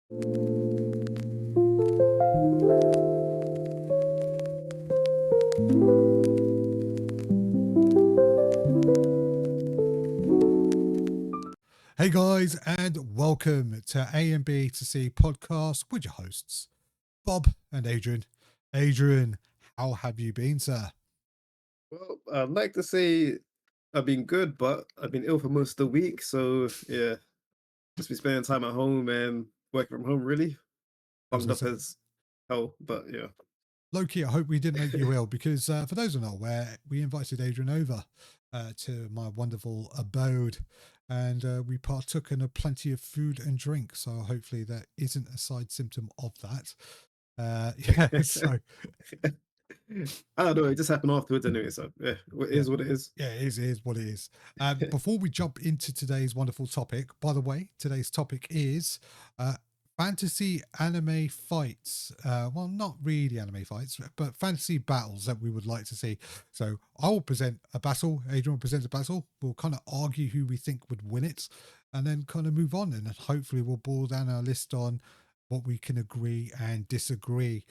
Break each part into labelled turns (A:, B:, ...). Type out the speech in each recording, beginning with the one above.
A: Hey guys, and welcome to A and B to C podcast with your hosts, Bob and Adrian. Adrian, how have you been, sir?
B: Well, I'd like to say I've been good, but I've been ill for most of the week. So yeah, just been spending time at home and working from home. Really
A: I was
B: bunged
A: going
B: up
A: to say,
B: as hell, but yeah,
A: Loki, I hope we didn't make you ill because for those who are not aware, we invited Adrian over to my wonderful abode and we partook in a plenty of food and drink. So hopefully that isn't a side symptom of that. Yeah, so
B: I don't know. It just happened afterwards anyway. So yeah, it
A: yeah.
B: is what it is.
A: Yeah, it is what it is. Before we jump into today's wonderful topic, by the way, today's topic is fantasy anime fights. Well, not really anime fights, but fantasy battles that we would like to see. So I will present a battle. Adrian will present a battle. We'll kind of argue who we think would win it, and then kind of move on. And then hopefully we'll boil down our list on what we can agree and disagree.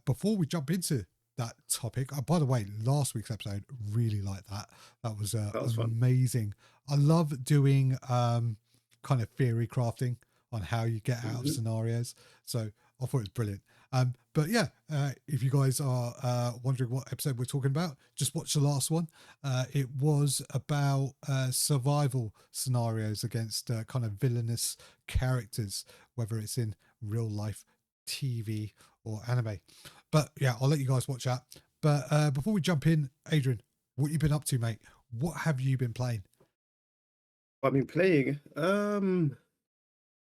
A: Before we jump into that topic. By the way, last week's episode, really liked that. That was
B: Fun.
A: amazing. I love doing kind of theory crafting on how you get out of scenarios. So I thought it was brilliant. But yeah, if you guys are wondering what episode we're talking about, just watch the last one. It was about survival scenarios against kind of villainous characters, whether it's in real life, TV, or anime. But yeah, I'll let you guys watch that. But before we jump in, Adrian, what you been up to, mate? What have you been playing?
B: I've been playing. I'm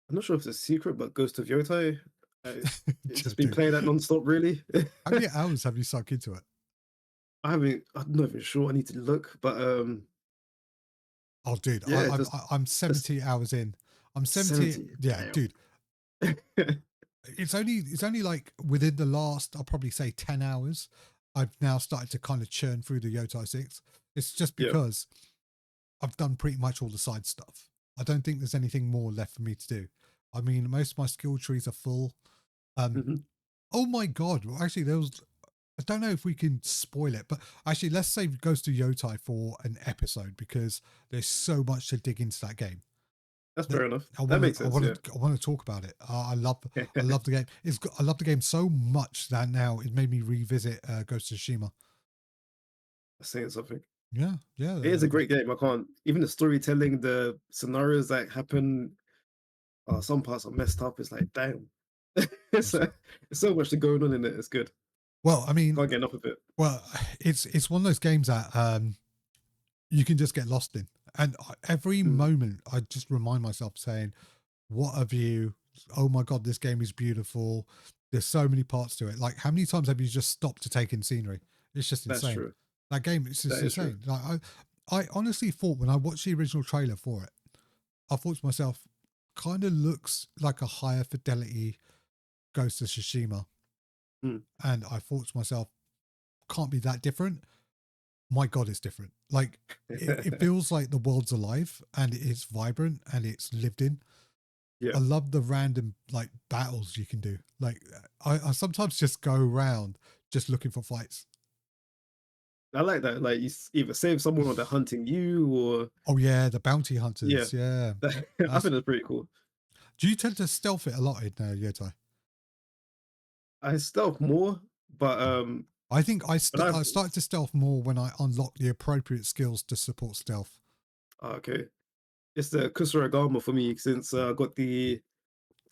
B: not sure if it's a secret, but Ghost of Yotai. It's just been playing that non-stop, really.
A: How many hours have you sunk into it?
B: I'm not even sure. I need to look, but
A: Oh, dude,
B: yeah,
A: I'm 70 hours in. I'm 70.
B: 70.
A: Yeah,
B: Damn.
A: dude. It's only like within the last, I'll probably say 10 hours, I've now started to kind of churn through the Yotai 6. It's just because I've done pretty much all the side stuff. I don't think there's anything more left for me to do. I mean, most of my skill trees are full. Oh my god! Well, actually, there was. I don't know if we can spoil it, but actually, let's save Ghost of Yotai for an episode because there's so much to dig into that game.
B: That's fair enough.
A: That
B: makes sense.
A: I want to talk about it. I love the game. I love the game so much that now it made me revisit Ghost of Tsushima.
B: Saying something.
A: Yeah.
B: It is a great game. I can't even the storytelling, the scenarios that happen. Some parts are messed up. It's like damn. it's so much going on in it. It's good.
A: Well, I mean,
B: Can't get enough of it.
A: Well, it's one of those games that you can just get lost in, and every moment I just remind myself saying, "What a view! Oh my god, this game is beautiful. There's so many parts to it. Like, how many times have you just stopped to take in scenery? It's just insane.
B: That's true.
A: That game is just insane. Like, I honestly thought when I watched the original trailer for it, I thought to myself, kind of looks like a higher fidelity Ghost of Tsushima. And I thought to myself, can't be that different. My god, it's different. Like it feels like the world's alive and it's vibrant and it's lived in. I love the random like battles you can do. Like I sometimes just go around just looking for fights.
B: I like that. Like you either save someone or they're hunting you, or
A: oh yeah, the bounty hunters. Yeah,
B: I think that's pretty cool.
A: Do you tend to stealth it a lot in Yotai?
B: I stealth more, but
A: I think I started to stealth more when I unlocked the appropriate skills to support stealth.
B: Okay, it's the Kusaragama for me since I got the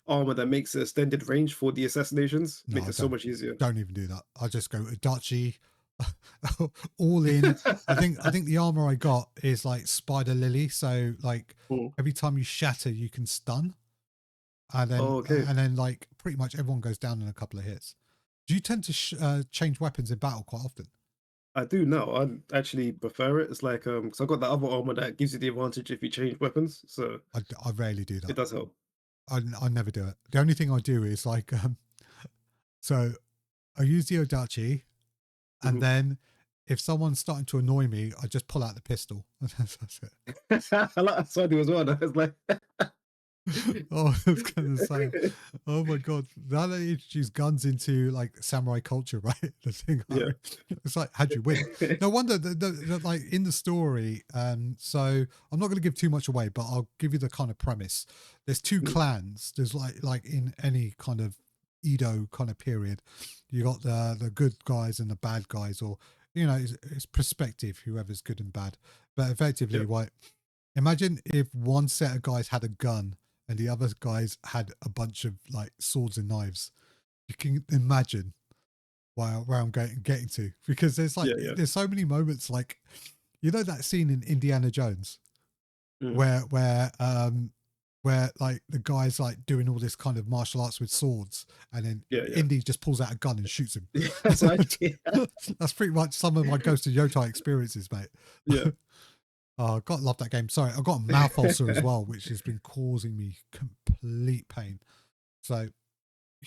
B: armor that makes extended range for the assassinations.
A: No,
B: Makes it so much easier.
A: Don't even do that. I just go Adachi, all in. I think the armor I got is like Spider Lily, so like every time you shatter, you can stun, and then and then like pretty much everyone goes down in a couple of hits. Do you tend to change weapons in battle quite often?
B: I do now. I actually prefer it. It's like because I got the other armor that gives you the advantage if you change weapons. So
A: I rarely do that.
B: It does help.
A: I never do it. The only thing I do is like so I use the Odachi, and then if someone's starting to annoy me, I just pull out the pistol. That's it.
B: I like that I do as well. It's like
A: Oh, I was going to say, oh my god, now they introduce guns into like samurai culture, right? The thing,
B: Yeah.
A: it's like, how'd you win? No wonder like in the story. So I'm not going to give too much away, but I'll give you the kind of premise. There's two
B: Mm,
A: clans. There's like in any kind of Edo kind of period, you got the good guys and the bad guys, or it's perspective, whoever's good and bad. But effectively,
B: yeah.
A: what? Imagine if one set of guys had a gun and the other guys had a bunch of like swords and knives. You can imagine where I'm getting to, because
B: Yeah. Yeah.
A: there's so many moments, like that scene in Indiana Jones
B: Mm,
A: where like the guy's like doing all this kind of martial arts with swords, and then
B: yeah. Yeah.
A: Indy just pulls out a gun and shoots him.
B: Yeah. That's right. Yeah.
A: That's pretty much some of my Ghost of Yotai experiences, mate.
B: Yeah.
A: Oh, I got love that game. Sorry, I've got a mouth ulcer as well, which has been causing me complete pain. So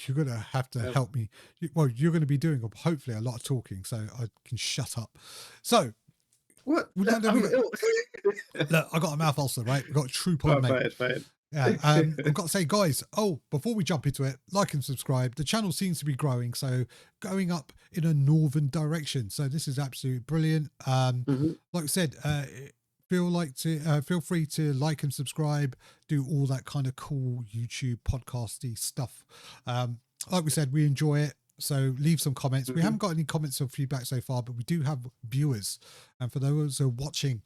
A: you're gonna have to
B: Um,
A: help me. Well, you're going to be doing hopefully a lot of talking, so I can shut up. So
B: what?
A: no, no,
B: I'm ill.
A: look, I got a mouth ulcer, right? We've got a true
B: Oh,
A: point, mate.
B: fine, fine.
A: Yeah, I've got to say, guys. Oh, before we jump into it, like and subscribe. The channel seems to be growing, so going up in a northern direction. So this is absolutely brilliant.
B: Mhm.
A: Like I said, feel free to like and subscribe. Do all that kind of cool YouTube podcasty stuff. Like we said, we enjoy it. So leave some comments. We haven't got any comments or feedback so far, but we do have viewers. And for those who are watching,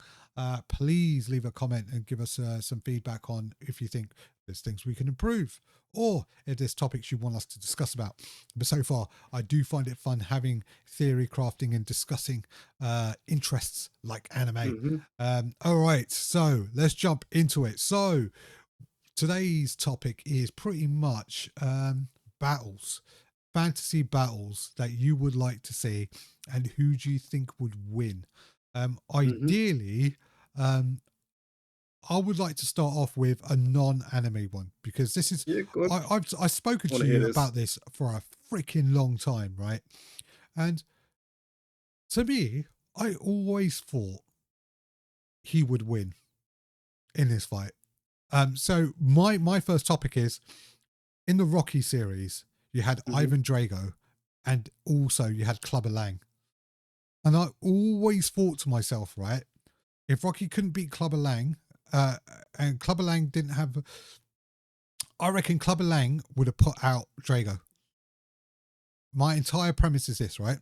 A: please leave a comment and give us some feedback on if you think there's things we can improve, or if there's topics you want us to discuss about. But so far, I do find it fun having theory crafting and discussing interests like anime.
B: Mhm.
A: All right, so let's jump into it. So today's topic is pretty much battles, fantasy battles that you would like to see, and who do you think would win?
B: Mhm.
A: Ideally, um, I would like to start off with a non-anime one, because this is
B: Yeah. Go on.
A: I've spoken
B: I
A: to
B: want to hear
A: you
B: this.
A: about this for a freaking long time, right? And to me, I always thought he would win in this fight. So my first topic is, in the Rocky series, you had
B: Mhm.
A: Ivan Drago, and also you had Clubber Lang. And I always thought to myself, right, if Rocky couldn't beat Clubber Lang, and Clubber Lang didn't have, I reckon Clubber Lang would have put out Drago. My entire premise is this, right?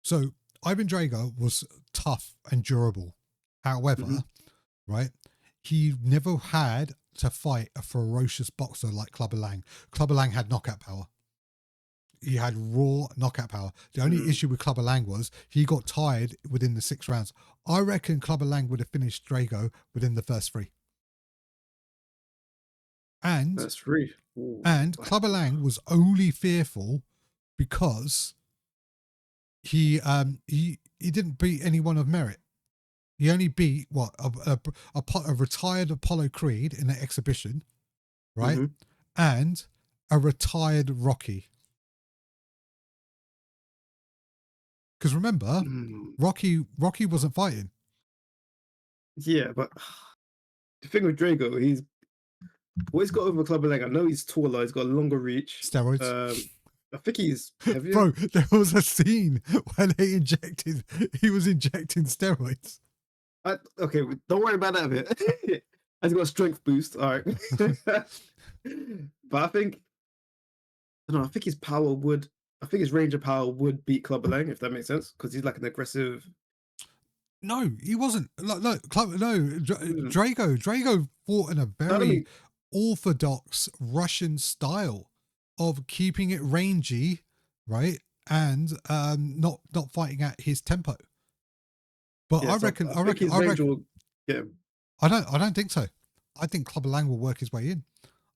A: So Ivan Drago was tough and durable.
B: Mhm.
A: However, right, he never had to fight a ferocious boxer like Clubber Lang. Clubber Lang had knockout power. He had raw knockout power. The only
B: Mm.
A: issue with Clubber Lang was he got tired within the 6 rounds. I reckon Clubber Lang would have finished Drago within the first three. And
B: That's free. Ooh.
A: Clubber Lang was only fearful because he didn't beat anyone of merit. He only beat what a retired Apollo Creed in an exhibition, right?
B: Mhm.
A: And a retired Rocky. Because remember,
B: Mm.
A: Rocky wasn't fighting.
B: Yeah, but the thing with Drago, what he's got over Clubber Lang. I know he's taller. He's got a longer reach.
A: Steroids.
B: I think he's heavier.
A: Bro, there was a scene where he was injecting steroids.
B: Okay, don't worry about that bit. He's got a strength boost. All right, but I don't know. I think his power would. I think his range of power would beat Clubber Lang, if that makes sense, because he's like an aggressive.
A: No, he wasn't.
B: Mm,
A: Drago fought in a
B: I don't
A: very
B: mean,
A: orthodox Russian style of keeping it rangy, right? And not fighting at his tempo. But
B: yeah. So I think his
A: I
B: range
A: reckon,
B: will get him.
A: I don't think so. I think Clubber Lang will work his way in.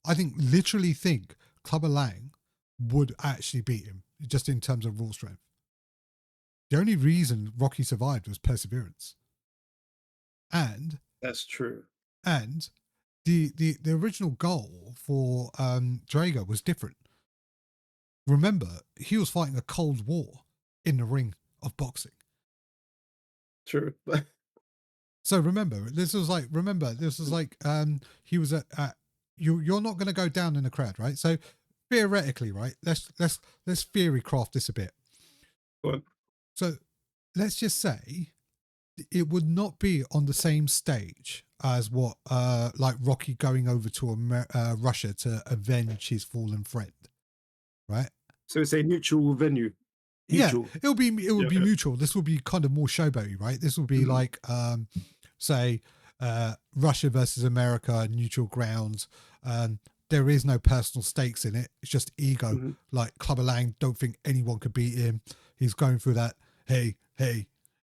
A: I literally think Clubber Lang would actually beat him, just in terms of raw strength. The only reason Rocky survived was perseverance. And
B: That's true.
A: and the original goal for Drago was different. Remember, he was fighting a cold war in the ring of boxing.
B: True, but
A: So remember, this was like he was at you're not going to go down in the crowd, right? So theoretically, right? Let's theory craft this a bit.
B: Go
A: So let's just say it would not be on the same stage as what like Rocky going over to Russia to avenge his fallen friend, right?
B: So it's a neutral venue.
A: Mutual.
B: Neutral.
A: It would be
B: Okay.
A: mutual. This will be kind of more showboaty, right? This will be like say Russia versus America, neutral ground. There is no personal stakes in it. It's just ego. Like Clubber Lang don't think anyone could beat him. He's going through that. Hey,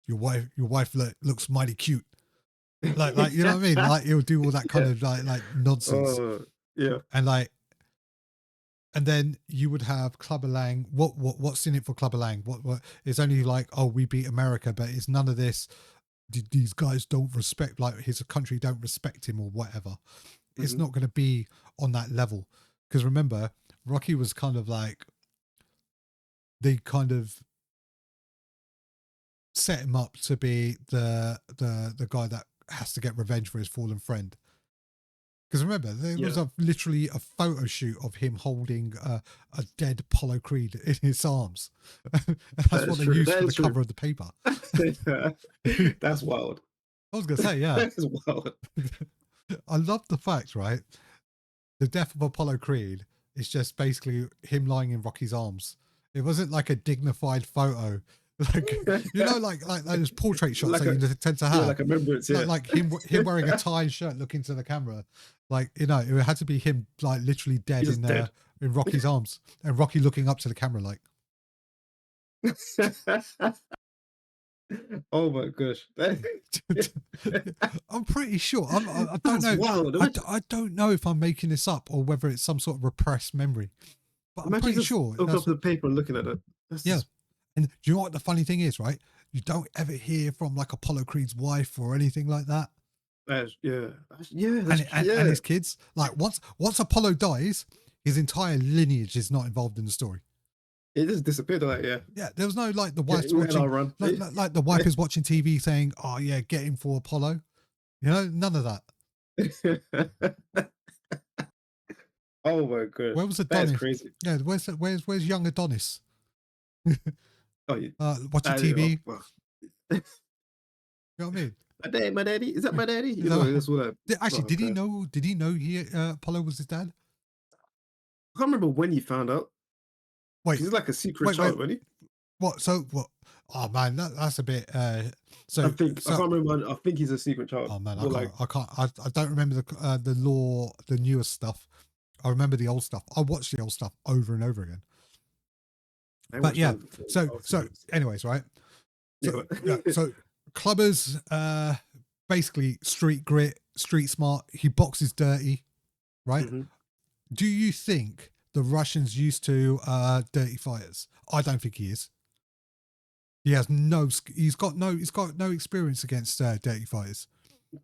A: your wife looks mighty cute. Like you know what I mean? Like he'll do all that kind of like nonsense.
B: Yeah.
A: And then you would have Clubber Lang. What's in it for Clubber Lang? What it's only like, oh, we beat America, but it's none of this. These guys don't respect, like his country don't respect him or whatever. It's not going to be on that level, because remember, Rocky was kind of like, they kind of set him up to be the guy that has to get revenge for his fallen friend. Because remember, there was literally a photo shoot of him holding a dead Apollo Creed in his arms. That's what they used for the cover of the paper.
B: That's wild.
A: I was going to say, yeah.
B: That's wild.
A: I love the fact, right? The death of Apollo Creed is just basically him lying in Rocky's arms. It wasn't like a dignified photo. Like, you know, like those portrait shots like that you tend to have.
B: Yeah, like a remembrance,
A: like him wearing a tie shirt looking to the camera. Like, you know, it had to be him like literally dead in Rocky's arms. And Rocky looking up to the camera like.
B: Oh my gosh.
A: I'm pretty sure. I don't know.
B: Wild,
A: I don't know if I'm making this up or whether it's some sort of repressed memory. But I'm pretty sure.
B: Open up the paper and looking at it.
A: Yeah. And do you know what the funny thing is, right? You don't ever hear from like Apollo Creed's wife or anything like that. And his kids. Like once Apollo dies, his entire lineage is not involved in the story.
B: It just disappeared, like
A: Yeah, there was no like the wife's watching, like the wife is watching TV saying, "Oh yeah, get him for Apollo." You know, none of that.
B: Oh my god,
A: where was Adonis?
B: That's crazy.
A: Yeah, where's young Adonis?
B: Watching
A: TV. You know what I mean?
B: My daddy, is that my daddy?
A: Did he know? Did he know Apollo was his dad?
B: I can't remember when he found out.
A: Wait,
B: he's like a secret child, really.
A: What? So what? Oh man, that's a bit. I can't
B: remember. I think he's a secret child.
A: Oh man, I can't. I don't remember the law, the newest stuff. I remember the old stuff. I watched the old stuff over and over again. But yeah, so anyways, right? So Clubber's basically street grit, street smart. He boxes dirty, right? Do you think the Russians used to dirty fighters? I don't think he is. He's got no experience against dirty fighters.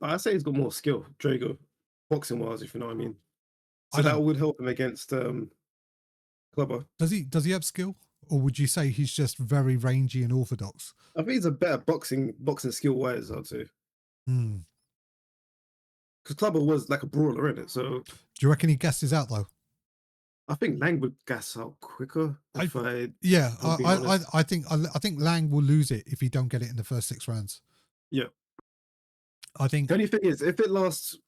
B: I say he's got more skill, Drago, boxing wise, if you know what I mean. So that would help him against Clubber.
A: Does he have skill? Or would you say he's just very rangy and orthodox?
B: I think he's a better boxing skill wise, I'd say. Because Clubber was like a brawler, in it. So
A: do you reckon he gasses out though?
B: I think Lang would gas out quicker.
A: I think Lang will lose it if he don't get it in the first 6 rounds.
B: Yeah.
A: I think
B: the only thing is if it lasts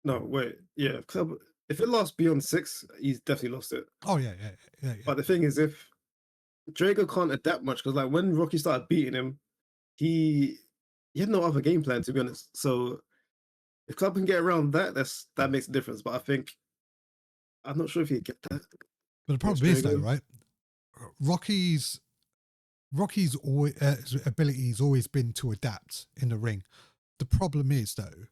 B: if it lasts beyond 6, he's definitely lost it.
A: Oh yeah.
B: But the thing is, if Drago can't adapt much, because like when Rocky started beating him, he had no other game plan, to be honest. So if Club can get around that, that makes a difference. But I think I'm not sure if he'd get that.
A: But the problem is though, right? Rocky's ability has always been to adapt in the ring. The problem is though,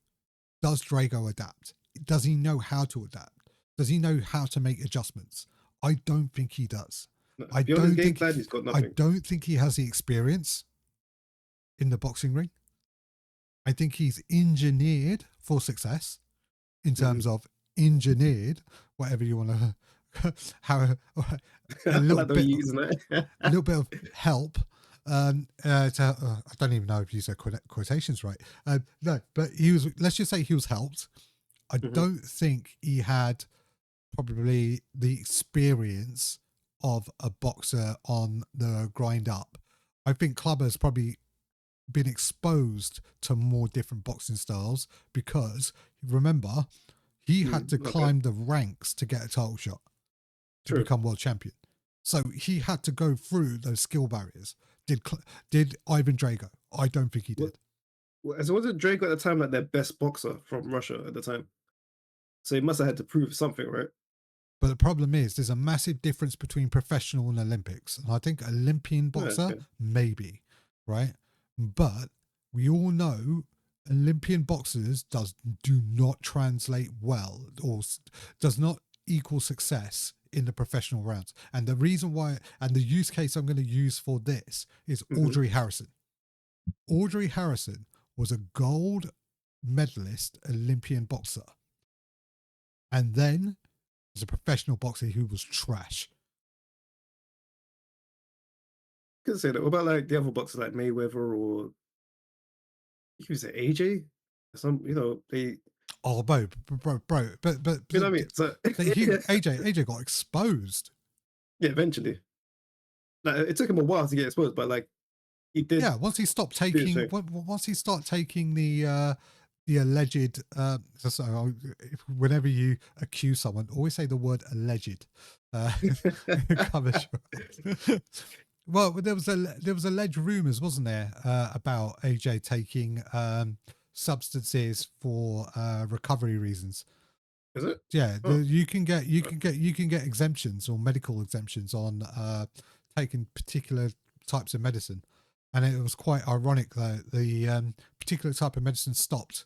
A: does Drago adapt? Does he know how to adapt? Does he know how to make adjustments? I don't think he does.
B: No, I don't think he's got nothing.
A: I don't think he has the experience in the boxing ring. I think he's engineered for success in terms of engineered, whatever you want to, how a little bit of help. I don't even know if you said quotations right. No, but let's just say he was helped. I don't think he had probably the experience of a boxer on the grind up. I think Clubber's probably been exposed to more different boxing styles because remember he had to
B: Okay,
A: climb the ranks to get a title shot to
B: true.
A: become world champion. So he had to go through those skill barriers. Did Ivan Drago? I don't think he
B: What,
A: did.
B: so wasn't Drake at the time like their best boxer from Russia at the time? So he must have had to prove something, right?
A: But the problem is there's a massive difference between professional and Olympics. And I think Olympian
B: Yeah,
A: boxer,
B: okay.
A: maybe, right? But we all know Olympian boxers do not translate well or does not equal success in the professional rounds. And the reason why, and the use case I'm going to use for this is
B: Hmm.
A: Audrey Harrison. Audrey Harrison was a gold medalist Olympian boxer. And then was a professional boxer who was trash.
B: Could say that. What about like the other boxers like Mayweather or he was at AJ? Some, they,
A: Oh, but
B: you know what I mean? So
A: AJ got exposed.
B: yeah, eventually, like it took him a while to get exposed, but like he did
A: Yeah, once he stopped
B: do his
A: taking,
B: thing.
A: once he started taking the alleged. Whenever you accuse someone, always say the word alleged. Covers your- well, there was alleged rumors, wasn't there, about AJ taking substances for recovery reasons.
B: Is it?
A: Yeah,
B: Oh,
A: you can get exemptions or medical exemptions on taking particular types of medicine, and it was quite ironic that the particular type of medicine stopped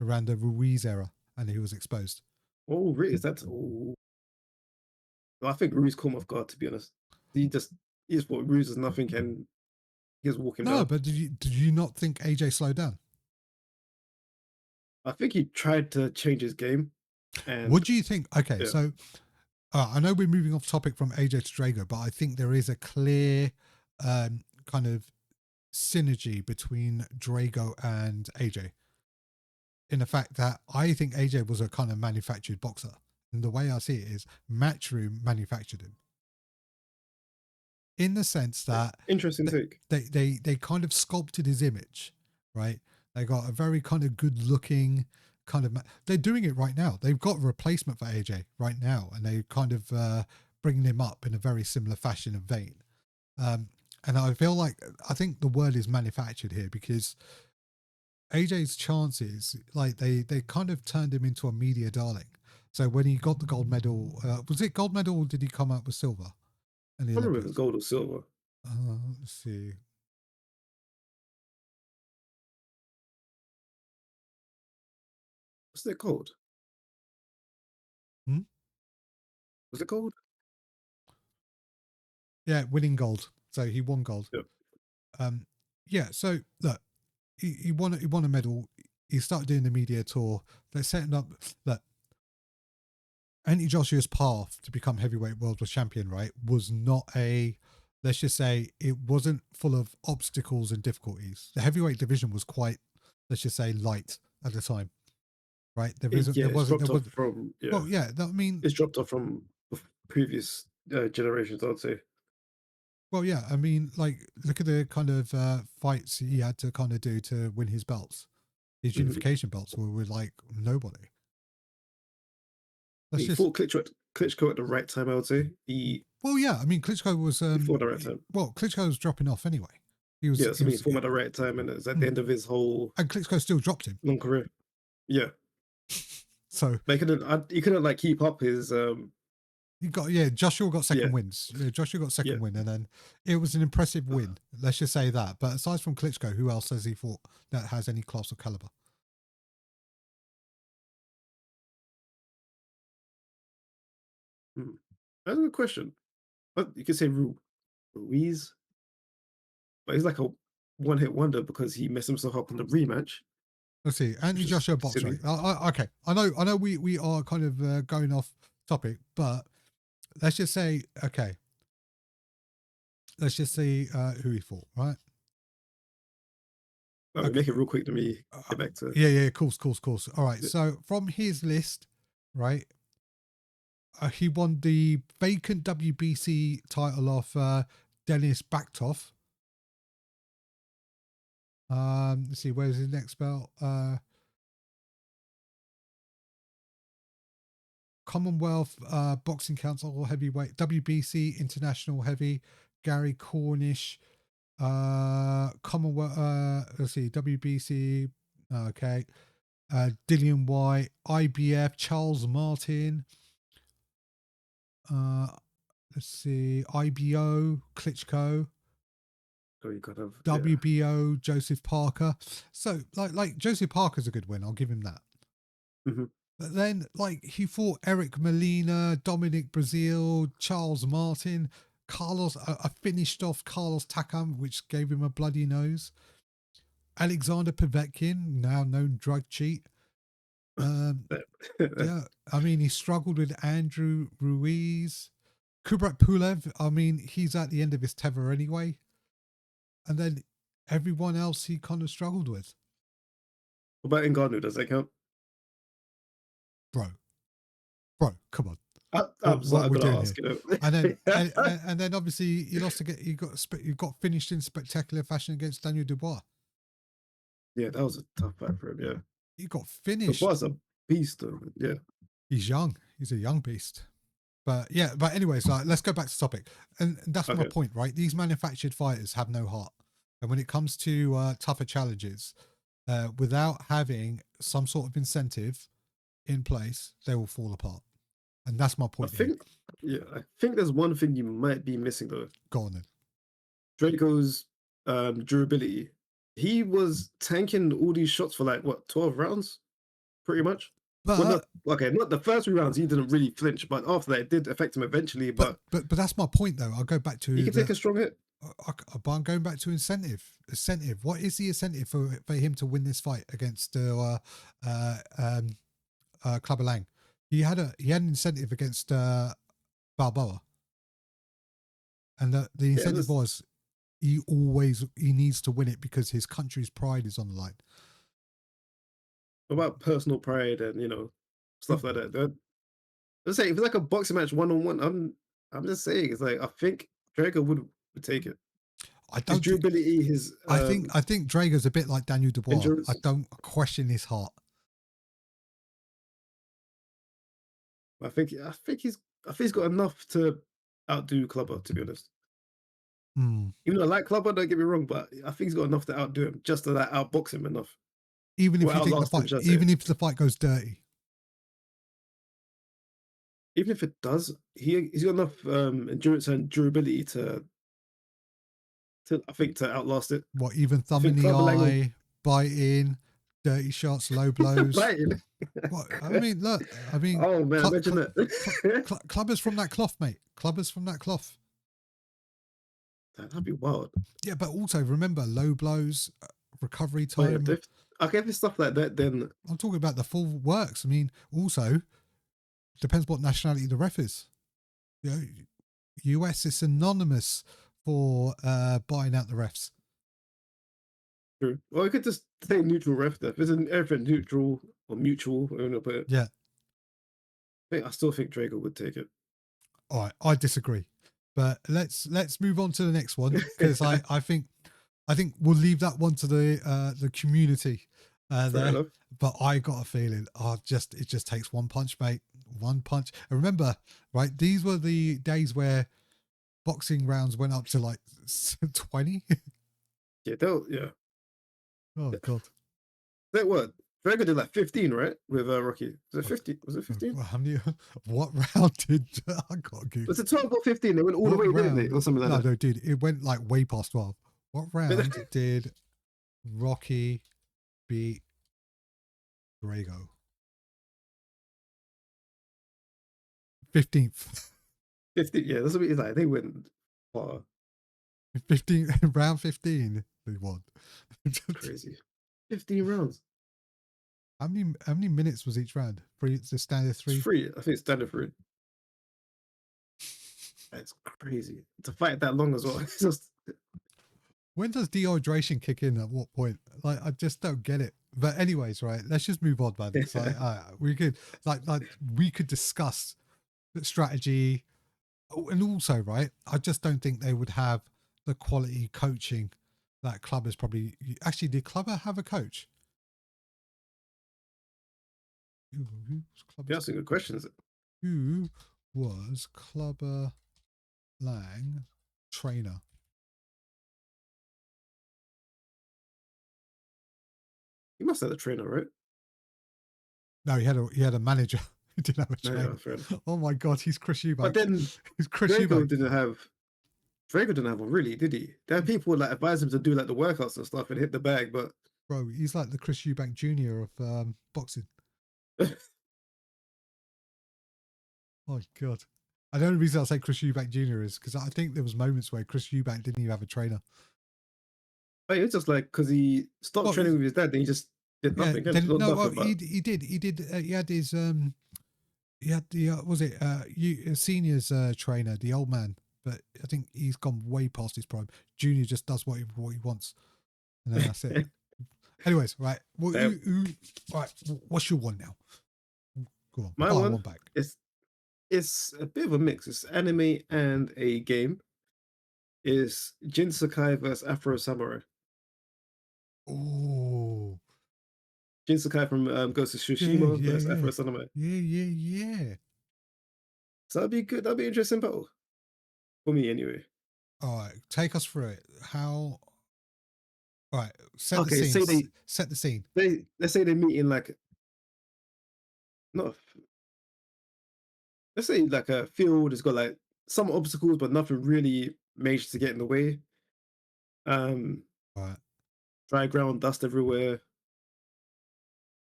A: around the Ruiz era, and he was exposed.
B: oh, really? Is that? Oh, I think Ruiz caught him off guard. To be honest, he just thought Ruiz is nothing, and he just walk him
A: No,
B: down.
A: but did you not think AJ slowed down?
B: I think he tried to change his game, and
A: Would you think? Okay,
B: yeah,
A: so I know we're moving off topic from AJ to Drago, but I think there is a clear kind of synergy between Drago and AJ in the fact that I think AJ was a kind of manufactured boxer. And the way I see it is Matchroom manufactured him in the sense that
B: interesting take.
A: they kind of sculpted his image, right? They got a very kind of good looking kind of, they're doing it right now. They've got a replacement for AJ right now, and they kind of bringing him up in a very similar fashion and vein. And I feel like, I think the word is manufactured here because AJ's chances, like they kind of turned him into a media darling. So when he got the gold medal, was it gold medal or did he come out with silver in the
B: I don't remember if it's
A: Olympics?
B: gold or silver.
A: Let's see.
B: What's it called?
A: Hmm?
B: Was it gold?
A: Yeah, winning gold. So he won gold.
B: Yeah.
A: Um, yeah. So look, he won a medal. He started doing the media tour. They're setting up that Anthony Joshua's path to become heavyweight world champion, right, was not a, let's just say, it wasn't full of obstacles and difficulties. The heavyweight division was quite, let's just say, light at the time, right?
B: Yeah,
A: There
B: it's
A: wasn't, there
B: dropped off
A: was,
B: from
A: well, yeah, I mean,
B: it's dropped off from previous generations, I'd say.
A: well, yeah, I mean, like, look at the kind of fights he had to kind of do to win his belts. His
B: Mhm.
A: unification belts were with like nobody. That's
B: He
A: just,
B: fought Klitschko at the right time, I would say.
A: well, yeah, I mean, Klitschko was,
B: He fought at the right time.
A: well, Klitschko was dropping off anyway.
B: Yeah,
A: He
B: so he
A: was,
B: fought him at the right time, and it's at the
A: mm,
B: end of his whole
A: and Klitschko still dropped him.
B: long career. Yeah,
A: So
B: but he couldn't like keep up his
A: you got, yeah, Joshua got
B: yeah,
A: second wins. Yeah, Joshua got
B: yeah.
A: second win, and then it was an impressive win. Let's just say that. But aside from Klitschko, who else has he fought that has any class or caliber?
B: Hmm. That's a good question. But you could say Ruiz, but he's like a one-hit wonder because he messed himself up in the rematch,
A: Let's see, Anthony
B: which is
A: Joshua box rate.
B: silly.
A: Okay, I know, we are kind of going off topic, but let's just say, okay, let's just see who he fought, right?
B: But
A: Okay,
B: make it real quick to me.
A: uh,
B: Get back to
A: yeah, yeah, course. All right,
B: yeah.
A: so from his list, right? He won the vacant WBC title off Dennis Baktov. Let's see, where's his next belt? Commonwealth Boxing Council heavyweight, WBC International heavy, Gary Cornish, Commonwealth, let's see, WBC, okay, Dillian White, IBF, Charles Martin, let's see, IBO, Klitschko,
B: So you kind of
A: WBO, Joseph Parker. So like Joseph Parker's a good win, I'll give him that.
B: Mm-hmm.
A: But then, like, he fought Eric Molina, Dominic Brazil, Charles Martin, Carlos. I finished off Carlos Takam, which gave him a bloody nose. Alexander Povetkin, now known drug cheat. Yeah, I mean, he struggled with Andrew Ruiz. Kubrat Pulev, I mean, he's at the end of his tether anyway. And then everyone else he kind of struggled with.
B: What about Ngannou? Does that count?
A: Bro, come on.
B: What we're doing here.
A: And then and then obviously he lost again. He got finished in spectacular fashion against Daniel Dubois.
B: Yeah, that was a tough fight for him. Yeah,
A: he got finished.
B: Dubois a beast, though. Yeah,
A: he's young. He's a young beast. But yeah, but anyways, like, let's go back to topic. And that's my point, right? These manufactured fighters have no heart, and when it comes to tougher challenges, without having some sort of incentive in place, they will fall apart. And that's my point.
B: I think there's one thing you might be missing though.
A: Go on then.
B: Draco's durability. He was tanking all these shots for like what, 12 rounds, pretty much.
A: But
B: not the first 3 rounds. He didn't really flinch, but after that, it did affect him eventually. But
A: that's my point though. I'll go back to.
B: He can take a strong hit.
A: But I'm going back to incentive. What is the incentive for him to win this fight against Clubber Lang? He had an incentive against Balboa, and the incentive was he needs to win it because his country's pride is on the line.
B: About personal pride and stuff like that. Let's say if it's like a boxing match 1-on-1, I'm just saying it's like I think Drago would take it.
A: I don't.
B: His durability,
A: I think Drago's a bit like Daniel Dubois. Endurance. I don't question his heart.
B: I think he's got enough to outdo Clubber, to be honest. Even though I like Clubber, don't get me wrong, but I think he's got enough to outdo him, just to outbox him enough.
A: Even if you think if the fight goes dirty.
B: Even if it does, he's got enough endurance and durability to outlast it.
A: What, even thumb in the eye, biting, dirty shots, low blows. What, I mean, look.
B: Oh man, imagine that.
A: Clubbers from that cloth, mate. Clubbers from that cloth.
B: That'd be wild.
A: Yeah, but also remember low blows, recovery time.
B: Oh, yeah, okay, if it's stuff like that, then
A: I'm talking about the full works. I mean, also depends what nationality the ref is. US is synonymous for buying out the refs.
B: True. Well, we could just say neutral ref. If it's everything neutral or mutual, but
A: yeah,
B: I still think Drago would take it.
A: All right, I disagree, but let's move on to the next one because I think we'll leave that one to the community there. But I got a feeling, it just takes one punch, mate. One punch. And remember, right? These were the days where boxing rounds went up to like 20.
B: Yeah.
A: Oh God.
B: That what? Drago did like 15, right? With Rocky. Was it 50? Was it 15?
A: How many? What round did I got?
B: Was it 12 or 15? They went all the way, didn't they? Or something like that.
A: No, dude, it went like way past 12. What round did Rocky beat Drago? 15th.
B: 15, yeah, that's what it's like. They went far.
A: 15 round 15. They won.
B: Crazy. 15 rounds.
A: How many minutes was each round? It's a standard 3.
B: It's 3. I think it's standard 3. That's crazy to fight that long as well. It's just...
A: When does dehydration kick in? At what point? Like, I just don't get it. But anyways, right? Let's just move on, man. It's like we could discuss strategy. Oh, and also, right, I just don't think they would have the quality coaching that Clubber's probably. Actually, did Clubber have a coach? Who was
B: You're
A: Clubber's
B: asking good
A: coach?
B: questions.
A: Who was Clubber Lang trainer?
B: He must have a trainer, right?
A: No, he had a manager. He didn't have a
B: No,
A: trainer.
B: yeah, fair enough.
A: Oh my god, he's Chris Eubank.
B: But then
A: He's Chris
B: Drago
A: Eubank.
B: didn't have. Drago didn't have one really, did he? There are people like advise him to do like the workouts and stuff and hit the bag, but
A: Bro, he's like the Chris Eubank Jr. of boxing. Oh god. And the only reason I say Chris Eubank Jr. is because I think there was moments where Chris Eubank didn't even have a trainer.
B: but it's just like because he stopped training with his dad, then he just did
A: Yeah,
B: nothing.
A: then,
B: Not
A: no,
B: nothing,
A: well, he did. He had his he had the was it seniors trainer, the old man, but I think he's gone way past his prime. Junior just does what he wants, and then that's it. Anyways, right. Well, right. What's your one now? Go on.
B: My
A: one
B: one
A: back.
B: it's a bit of a mix. It's anime and a game. Is Jin Sakai versus Afro Samurai.
A: Oh,
B: Jin Sakai from Ghost of Tsushima versus
A: yeah.
B: Afro Samurai.
A: Yeah.
B: So that'd be good. That'd be an interesting battle for me, anyway.
A: All right, take us through it. How? All right, set
B: Okay,
A: the scene.
B: say
A: set the scene.
B: let's say they meet in like not let's say like a field. It's got like some obstacles, but nothing really major to get in the way.
A: All right.
B: Dry ground, dust everywhere,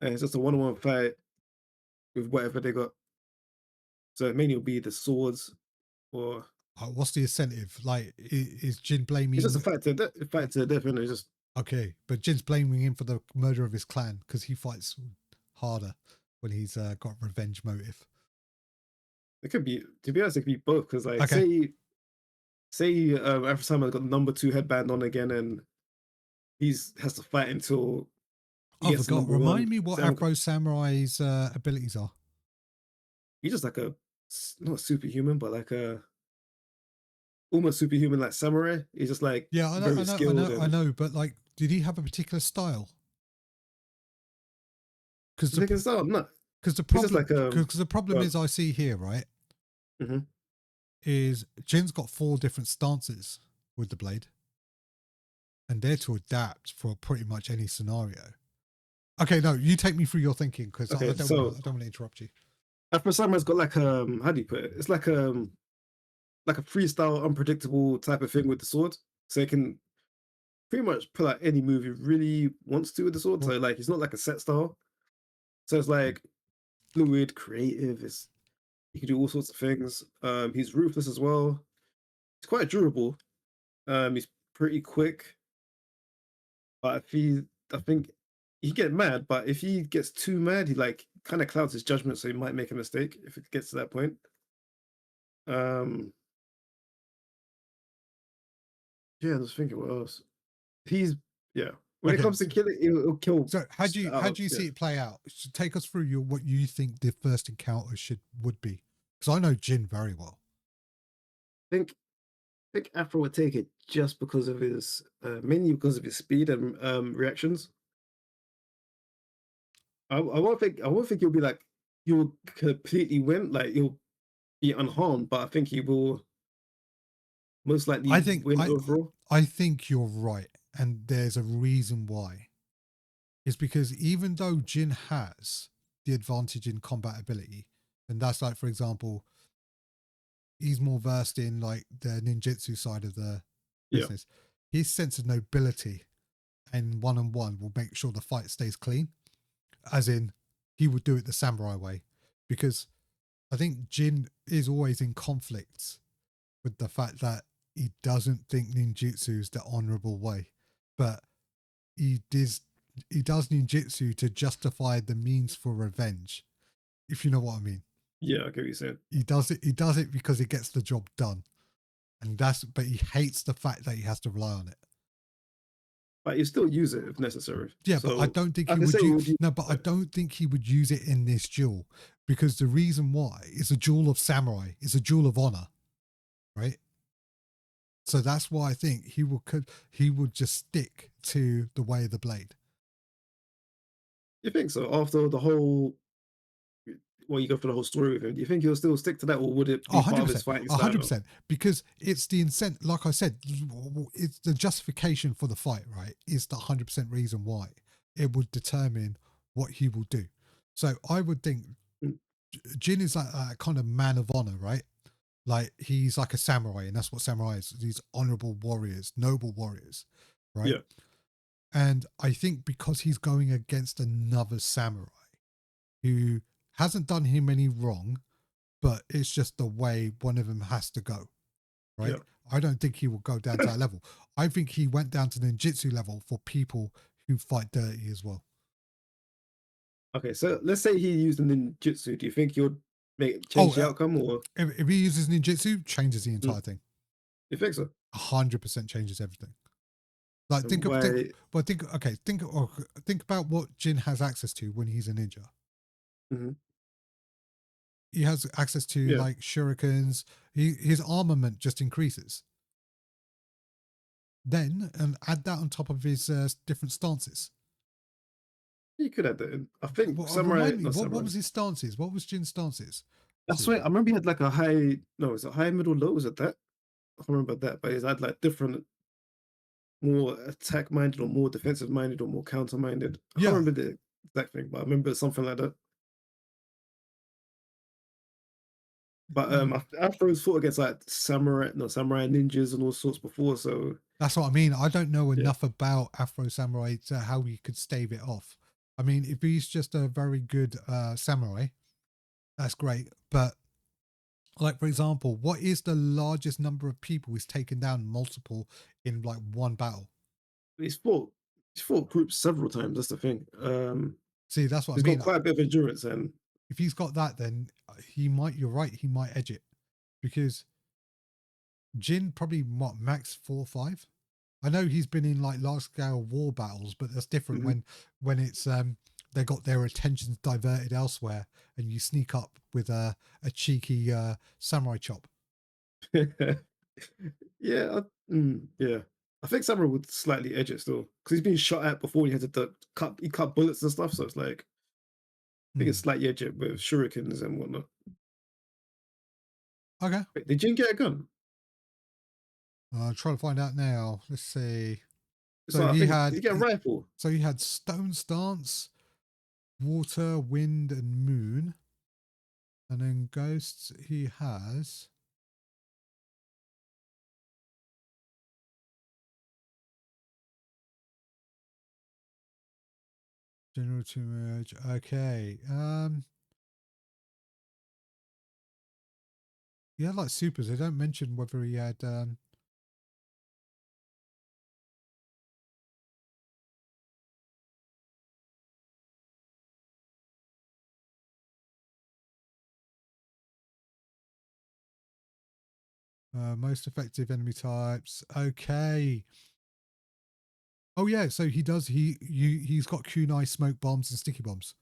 B: and it's just a one-on-one fight with whatever they got. So mainly it'll be the swords, or
A: What's the incentive? Like, is Jin
B: it's
A: blaming?
B: just a fight to fight to the death, and it's just
A: Okay, but Jin's blaming him for the murder of his clan because he fights harder when he's got revenge motive.
B: it could be, to be honest, it could be both. Because like
A: Okay.
B: say Afro Samurai got the number 2 headband on again, and he's has to fight until he
A: I
B: gets to
A: forgot.
B: number
A: Remind
B: 1.
A: me what
B: Sam,
A: Afro Samurai's abilities are.
B: he's just like a not superhuman, but like a almost superhuman like samurai. He's just like
A: Yeah,
B: very skilled
A: I
B: and
A: know. But like, did he have a particular style? Because
B: they can start no.
A: the
B: He's just
A: problem
B: like
A: because the problem
B: well,
A: is I see here right
B: mhm.
A: is Jin's got 4 different stances with the blade, and they're to adapt for pretty much any scenario. Okay, no, you take me through your thinking because
B: Okay,
A: I don't want to interrupt you.
B: Afro Samurai's got like how do you put it? It's like a freestyle, unpredictable type of thing with the sword. So it can pretty much pull out any move he really wants to with the sword. So like it's not like a set style. So it's like fluid, creative. He can do all sorts of things. He's ruthless as well. He's quite durable. He's pretty quick. But I think he get mad. But if he gets too mad, he like kind of clouds his judgment, so he might make a mistake if it gets to that point. Um, yeah, I'm just thinking what else. He's yeah. When it
A: Okay,
B: comes to killing, he'll kill.
A: so how do you see it play out? So take us through what you think the first encounter would be, because I know Jin very well.
B: I think Afro would take it just because of his mainly because of his speed and reactions. I won't think he'll be like he'll completely win, like he'll be unharmed, but I think he will most likely win overall.
A: I think you're right, and there's a reason why. It's because even though Jin has the advantage in combat ability, and that's like, for example, he's more versed in like the ninjutsu side of the
B: Yeah,
A: business. His sense of nobility and one-on-one will make sure the fight stays clean. As in, he would do it the samurai way, because I think Jin is always in conflict with the fact that he doesn't think ninjutsu is the honorable way, but he does ninjutsu to justify the means for revenge, if you know what I mean.
B: yeah, I get what you're saying.
A: He does it because it gets the job done, but he hates the fact that he has to rely on it.
B: but you still use it if necessary.
A: Yeah, but I
B: So
A: don't think
B: I
A: he
B: can
A: would
B: say he
A: use.
B: would use
A: No, but I don't think he would use it in this duel, because the reason why is a duel of samurai. It's a duel of honor, right? So that's why I think he would just stick to the way of the blade.
B: You think so? After the whole, well, you go through the whole story with him. Do you think he'll still stick to that, or would it
A: Oh,
B: be part of his
A: 100%.
B: fighting style now?
A: 100%. Because it's the incentive, like I said, it's the justification for the fight, right? Is the 100% reason why it would determine what he will do. So I would think
B: Mm,
A: Jin is like a kind of man of honor, right? Like he's like a samurai, and that's what samurai is. These honorable warriors, noble warriors, right?
B: yeah,
A: And I think because he's going against another samurai who hasn't done him any wrong, but it's just the way one of them has to go, right?
B: yeah.
A: I don't think he will go down to that level. I think he went down to the ninjutsu level for people who fight dirty as well.
B: Okay, so let's say he used the ninjutsu. Do you think he would
A: Oh,
B: change the outcome, or
A: if he uses ninjutsu, changes the
B: mm,
A: entire thing.
B: you think so?
A: 100% changes everything. Like
B: And why?
A: think about what Jin has access to when he's a ninja.
B: Mhm,
A: He has access to
B: yeah,
A: like shurikens. His armament just increases. Then and add that on top of his different stances.
B: you could have that in. I think
A: Well,
B: samurai,
A: remind me,
B: not
A: what
B: samurai.
A: was his stances? What was Jin's stances?
B: I
A: See,
B: swear, I remember he had like a high. No, was it high, middle, low? Was it that? I can't remember that, but he's had like different, more attack minded, or more defensive minded, or more counter minded. I can't
A: yeah,
B: remember the exact thing, but I remember something like that. But
A: mm,
B: Afro's fought against like samurai, no samurai ninjas and all sorts before. So
A: that's what I mean. I don't know
B: yeah,
A: enough about Afro Samurai to how he could stave it off. I mean, if he's just a very good samurai, that's great. But like for example, what is the largest number of people he's taken down multiple in like one battle?
B: he's fought he's fought groups several times. That's the thing.
A: See, that's what I
B: He's got
A: mean.
B: quite a bit of endurance, and
A: If he's got that, then he might. You're right. He might edge it because Jin probably what max 4 or 5. I know he's been in like large scale war battles, but that's different
B: mhm.
A: when it's they got their attentions diverted elsewhere, and you sneak up with a cheeky samurai chop.
B: Yeah, yeah. I think samurai would slightly edge it still because he's been shot at before. He had to cut. He cut bullets and stuff, so it's like I think it's
A: Hmm.
B: slightly edge it with shurikens and whatnot.
A: Okay,
B: Wait, did Jin get a gun?
A: trying to find out now. Let's see. So
B: So I
A: he
B: think did
A: had
B: he get a rifle?
A: stone stance, water, wind, and moon, and then ghosts. He has general to merge. Okay. He had like supers. They don't mention whether he had most effective enemy types. Okay. Oh yeah, so he does. He's got kunai smoke bombs and sticky bombs.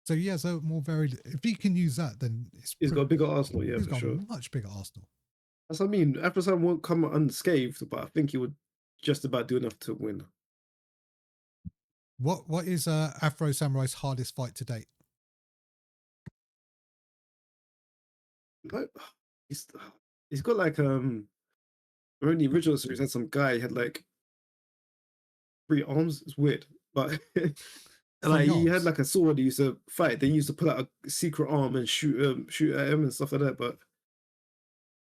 A: So he has a more varied. If he can use that, then
B: He's got a bigger arsenal, yeah,
A: he's
B: for
A: got a
B: sure.
A: much bigger arsenal.
B: That's what I mean. After won't come unscathed, but I think he would just about do enough to win.
A: What is Afro Samurai's hardest fight to date?
B: Like, he's he's got like remember the original series had some guy had like 3 arms. It's weird, but like
A: 3
B: he had
A: arms.
B: like a sword he used to fight. Then he used to pull out a secret arm and shoot at him and stuff like that. But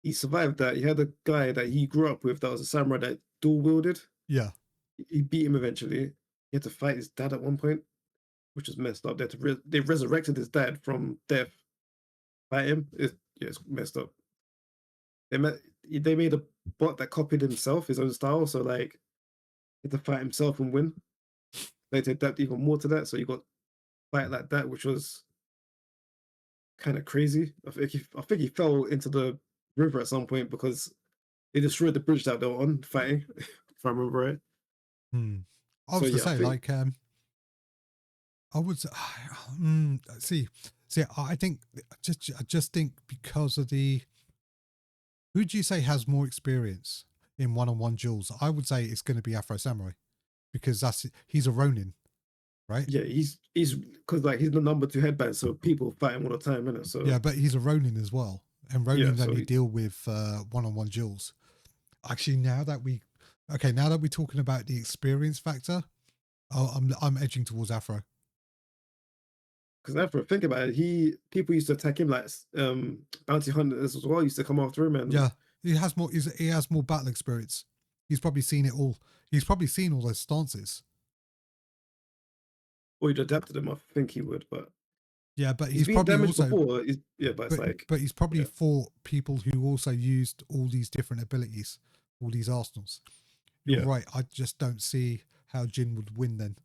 B: he survived that. He had a guy that he grew up with that was a samurai that dual wielded.
A: Yeah.
B: He beat him eventually. He had to fight his dad at one point, which was messed up. They resurrected his dad from death. Fight him. It's messed up. They made a bot that copied himself, his own style. So like he had to fight himself and win. They had to adapt even more to that. So you got fight like that, which was kind of crazy. I think he fell into the river at some point because they destroyed the bridge that they were on fighting. if I remember right.
A: I
B: So
A: was to
B: yeah, I
A: say,
B: think
A: like, I would say, see, I think I just think because of who do you say has more experience in one-on-one duels? I would say it's going to be Afro Samurai because he's a Ronin, right?
B: yeah, he's because like he's the number 2 headband, so people fight him all the time, innit? So
A: Yeah, but he's a Ronin as well, and
B: yeah,
A: Ronins
B: so
A: only deal with one-on-one duels. Actually, now that we're talking about the experience factor, I'm edging towards Afro.
B: because after think about it, people used to attack him like bounty hunters as well used to come after him, and
A: Yeah, he has more. He has more battle experience. He's probably seen it all. He's probably seen all those stances.
B: or he'd adapted them. I think he would, but
A: Yeah, but
B: he's
A: he's
B: been
A: probably
B: damaged
A: also,
B: before. Yeah, but it's like
A: but he's probably
B: yeah,
A: fought people who also used all these different abilities, all these arsenals. You're
B: yeah,
A: right. I just don't see how Jin would win then.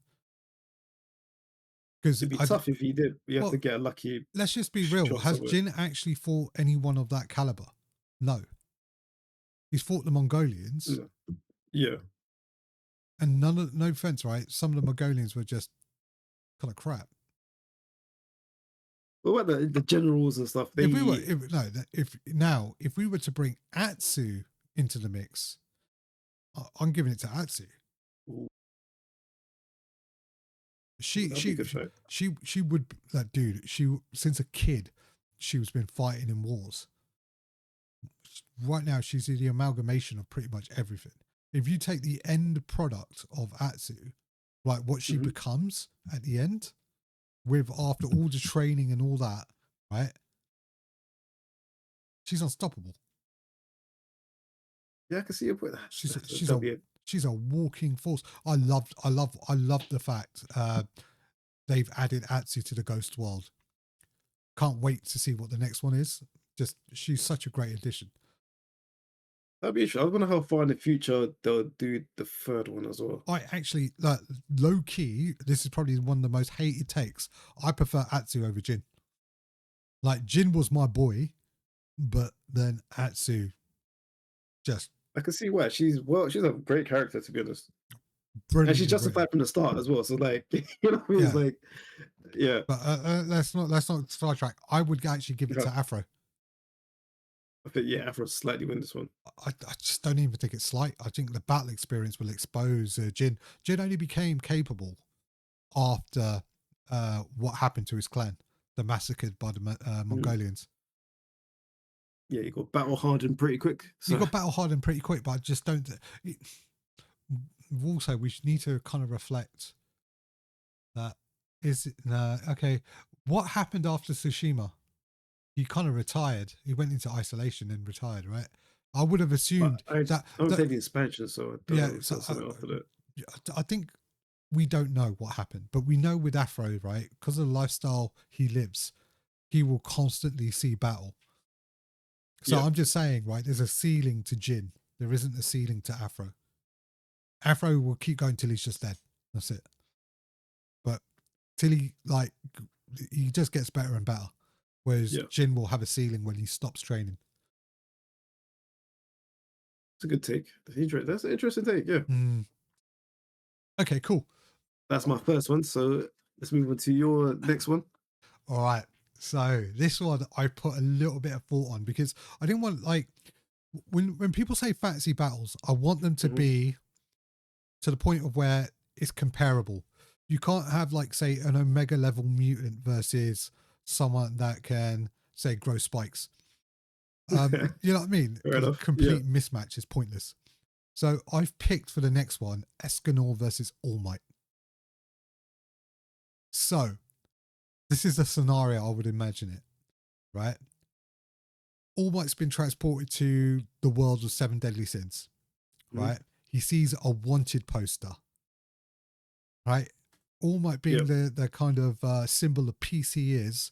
A: Because
B: it'd be tough if he did. You have to
A: well,
B: get a lucky
A: let's just be real.
B: shot
A: Has
B: somewhere.
A: Jin actually fought anyone of that caliber? No. He's fought the Mongolians,
B: No. Yeah.
A: and no offense, right? Some of the Mongolians were just kind of crap.
B: What about the generals and stuff?
A: If we were, if we were to bring Atsu into the mix, I'm giving it to Atsu.
B: Ooh,
A: She
B: that'd be a
A: she
B: good fight.
A: she would that dude. She since a kid, she's been fighting in wars. Right now, she's the amalgamation of pretty much everything. If you take the end product of Atsu, like what she becomes at the end, with after all the training and all that, right? She's unstoppable.
B: Yeah, I can see your point.
A: She's a walking force. I love the fact they've added Atsu to the Ghost world. Can't wait to see what the next one is. Just she's such a great addition.
B: That'd be interesting. I wonder how far in the future they'll do the third one as well.
A: I actually low key. This is probably one of the most hated takes. I prefer Atsu over Jin. Like Jin was my boy, but then Atsu just
B: I can see why. She's a great character, to be honest. And she's
A: brilliantly written.
B: justified from the start as well. So like, you know what I mean?
A: Yeah.
B: It's like, yeah.
A: But let's not sidetrack. I would actually give it to Afro.
B: I think yeah, Afro slightly win this one.
A: I just don't even think it's slight. I think the battle experience will expose Jin. Jin only became capable after what happened to his clan, the massacred by the Mongolians.
B: Yeah, you got battle hardened pretty quick. So.
A: You got battle hardened pretty quick, but I just don't. Also, we need to kind of reflect that okay. What happened after Tsushima? He kind of retired. He went into isolation and retired, right? I would have assumed
B: I
A: that.
B: don't take the expansion, so I don't know if
A: So
B: that's something after that.
A: I think we don't know what happened, but we know with Afro, right? Because of the lifestyle he lives, he will constantly see battle. So I'm just saying, right? There's a ceiling to Jin. There isn't a ceiling to Afro. Afro will keep going till he's just dead. That's it. But till he just gets better and better. Whereas Jin will have a ceiling when he stops training.
B: It's a good take. That's an interesting take. Yeah.
A: Okay, cool.
B: That's my first one. So let's move on to your next one.
A: All right. So this one I put a little bit of thought on because I didn't want when people say fantasy battles, I want them to be to the point of where it's comparable. You can't have say an Omega level mutant versus someone that can say grow spikes. You know what I mean? Complete mismatch is pointless. So I've picked for the next one Escanor versus All Might. So this is the scenario I would imagine it, right? All Might's been transported to the world of 7 deadly sins, right? He sees a wanted poster, right? All Might being the kind of symbol of peace he is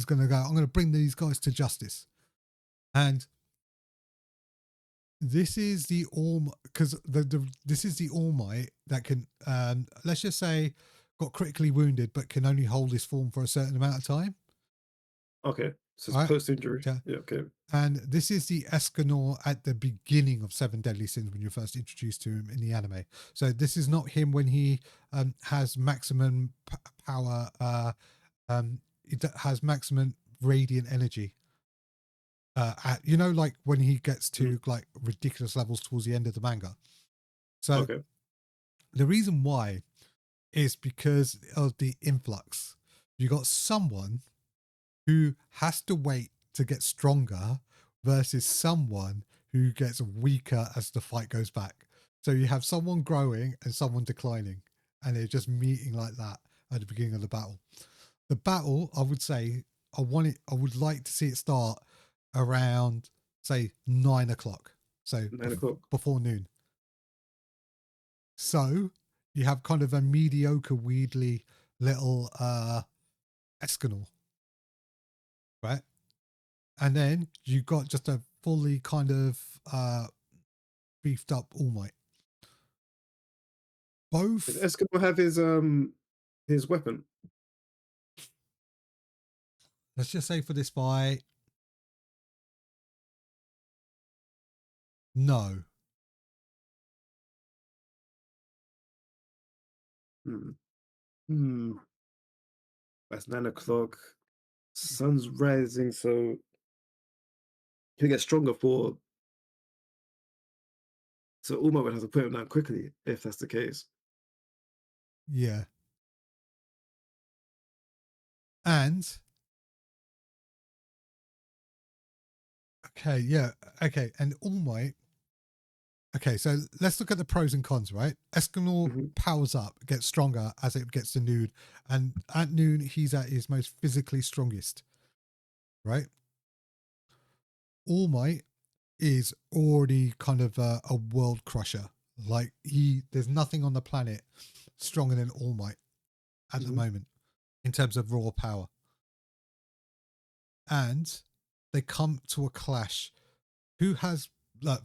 A: going to go, I'm going to bring these guys to justice. And this is the because this is the All Might that can, let's just say, got critically wounded, but can only hold his form for a certain amount of time.
B: Okay. So it's
A: All right.
B: post injury.
A: Yeah.
B: Yeah. Okay.
A: And this is the Escanor at the beginning of Seven Deadly Sins when you're first introduced to him in the anime. So this is not him when he has maximum power. It has maximum radiant energy. Like when he gets to like ridiculous levels towards the end of the manga. So
B: Okay.
A: the reason why is because of the influx. You got someone who has to wait to get stronger versus someone who gets weaker as the fight goes back. So you have someone growing and someone declining, and they're just meeting like that at the beginning of the battle. The battle, I would say, I would like to see it start around, say, 9 o'clock. So
B: 9 o'clock.
A: before noon. So you have kind of a mediocre, weedly little Escanor, right? And then you got just a fully kind of beefed up All Might.
B: Does
A: Both,
B: Eskimo have his weapon?
A: let's just say for this fight, no.
B: Hmm. Hmm. That's 9 o'clock. Sun's rising, so he'll get stronger for. So Uma would have to put him down quickly if that's the case.
A: Yeah. And okay, yeah, okay. And All Might. Okay, so let's look at the pros and cons, right? Escanor
B: Hmm.
A: powers up, gets stronger as it gets to noon, and at noon he's at his most physically strongest, right? All Might is already kind of a world crusher. Like there's nothing on the planet stronger than All Might at the
B: Hmm.
A: moment in terms of raw power. And they come to a clash. Who has,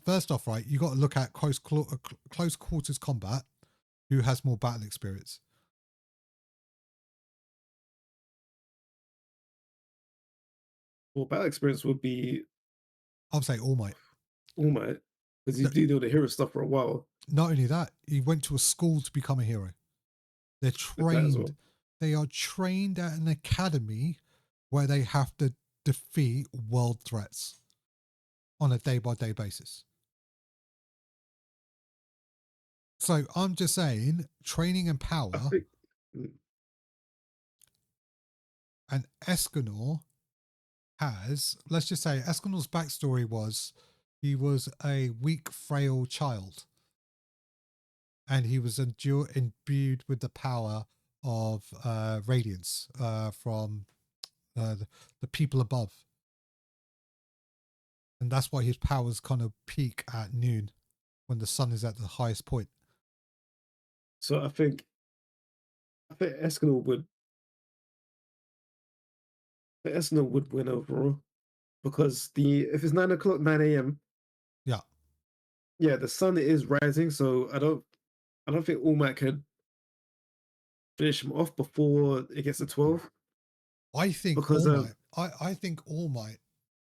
A: first off, right? You got to look at close quarters combat. Who has more battle experience?
B: Well, battle experience would be
A: I'll say All Might.
B: Uma because he
A: No,
B: did all the hero stuff for a while
A: not only that, he went to a school to become a hero. They're
B: with that as
A: trained.
B: well.
A: They are trained at an academy where they have to defeat world threats on a day-by-day basis. So I'm just saying, training and
B: I
A: power,
B: think. Mm.
A: and Escanor has, let's just say, Escanor's backstory was he was a weak, frail child, and he was imbued with the power of radiance from the people above. And that's why his powers kind of peak at noon when the sun is at the highest point.
B: So I think Escanor would win overall because the if it's 9 o'clock, 9 a.m.
A: Yeah.
B: Yeah, the sun is rising, so I don't think All Might could finish him off before it gets to 12
A: I think
B: because
A: All Might. I think All Might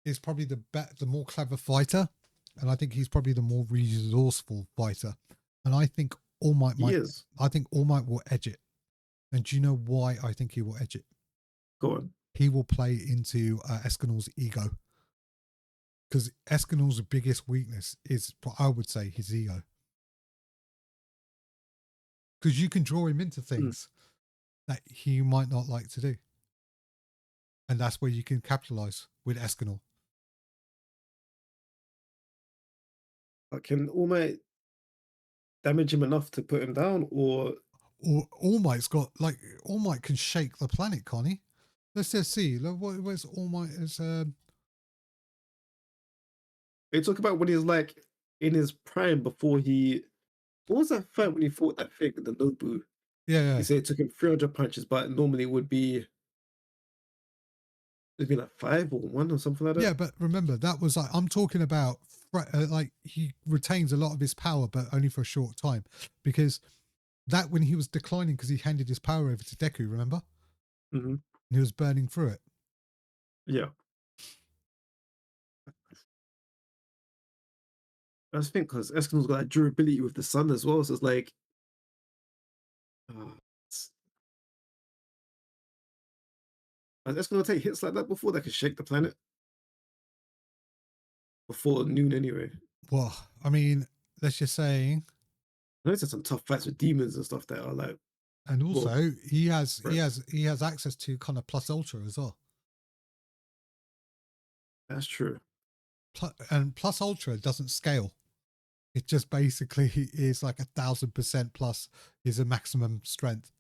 A: is probably the more clever fighter, and I think he's probably the more resourceful fighter. And I think All Might
B: he
A: might.
B: is.
A: I think All Might will edge it. And do you know why I think he will edge it?
B: Go on.
A: He will play into Escanor's ego, because Escanor's biggest weakness is, I would say, his ego. Because you can draw him into
B: Mm.
A: things that he might not like to do. And that's where you can capitalize with Escanor.
B: Can All Might damage him enough to put him down, or
A: Or All Might's got, like, All Might can shake the planet, can't he? Let's just see. Look, where's All Might? Is
B: they talk about when he's like in his prime before he. What was that fight when he fought that thing, the Nobu?
A: yeah,
B: He
A: yeah,
B: said it took him 300 punches, but normally it would be it'd be like 5 or 1 or something like that.
A: yeah. But remember, that was like, I'm talking about like he retains a lot of his power, but only for a short time, because that when he was declining, because he handed his power over to Deku, remember,
B: Hmm.
A: and he was burning through it.
B: Yeah. I just think because Escanor's got that durability with the sun as well, so it's like, uh, it's, has Escanor take hits like that before that could shake the planet before noon anyway.
A: Well, I mean, let's just say,
B: I know it's had some tough fights with demons and stuff that are like,
A: and
B: well,
A: also
B: right.
A: he has access to kind of plus ultra as well.
B: That's true.
A: And plus ultra doesn't scale. It just basically is like 1,000% plus is a maximum strength.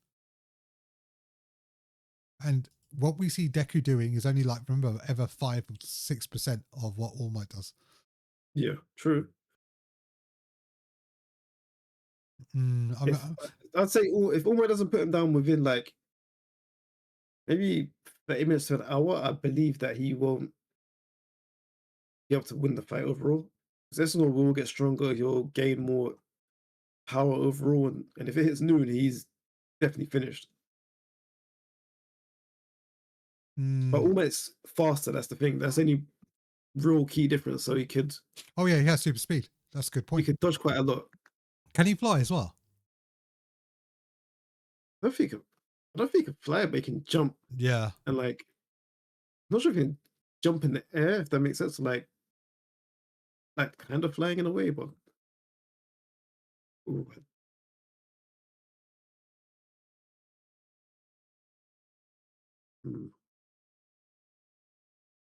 A: And what we see Deku doing is only like, remember, ever 5 or 6% of what All Might does.
B: Yeah, true.
A: Mm,
B: If I'd say if All Might doesn't put him down within like maybe 30 minutes to an hour, I believe that he won't be able to win the fight overall. Because Escanor will get stronger, he'll gain more power overall, and if it hits noon, he's definitely finished. But
A: mm,
B: All Might's faster, that's the thing. That's the only real key difference. So
A: oh yeah, he has super speed. That's a good
B: he
A: point.
B: could dodge quite a lot.
A: Can he fly as well?
B: I don't think he can, I don't think he can fly, but he can jump
A: Yeah.
B: and like I'm not sure if he can jump in the air, if that makes sense. Like kind of flying in a way, but ooh, hmm.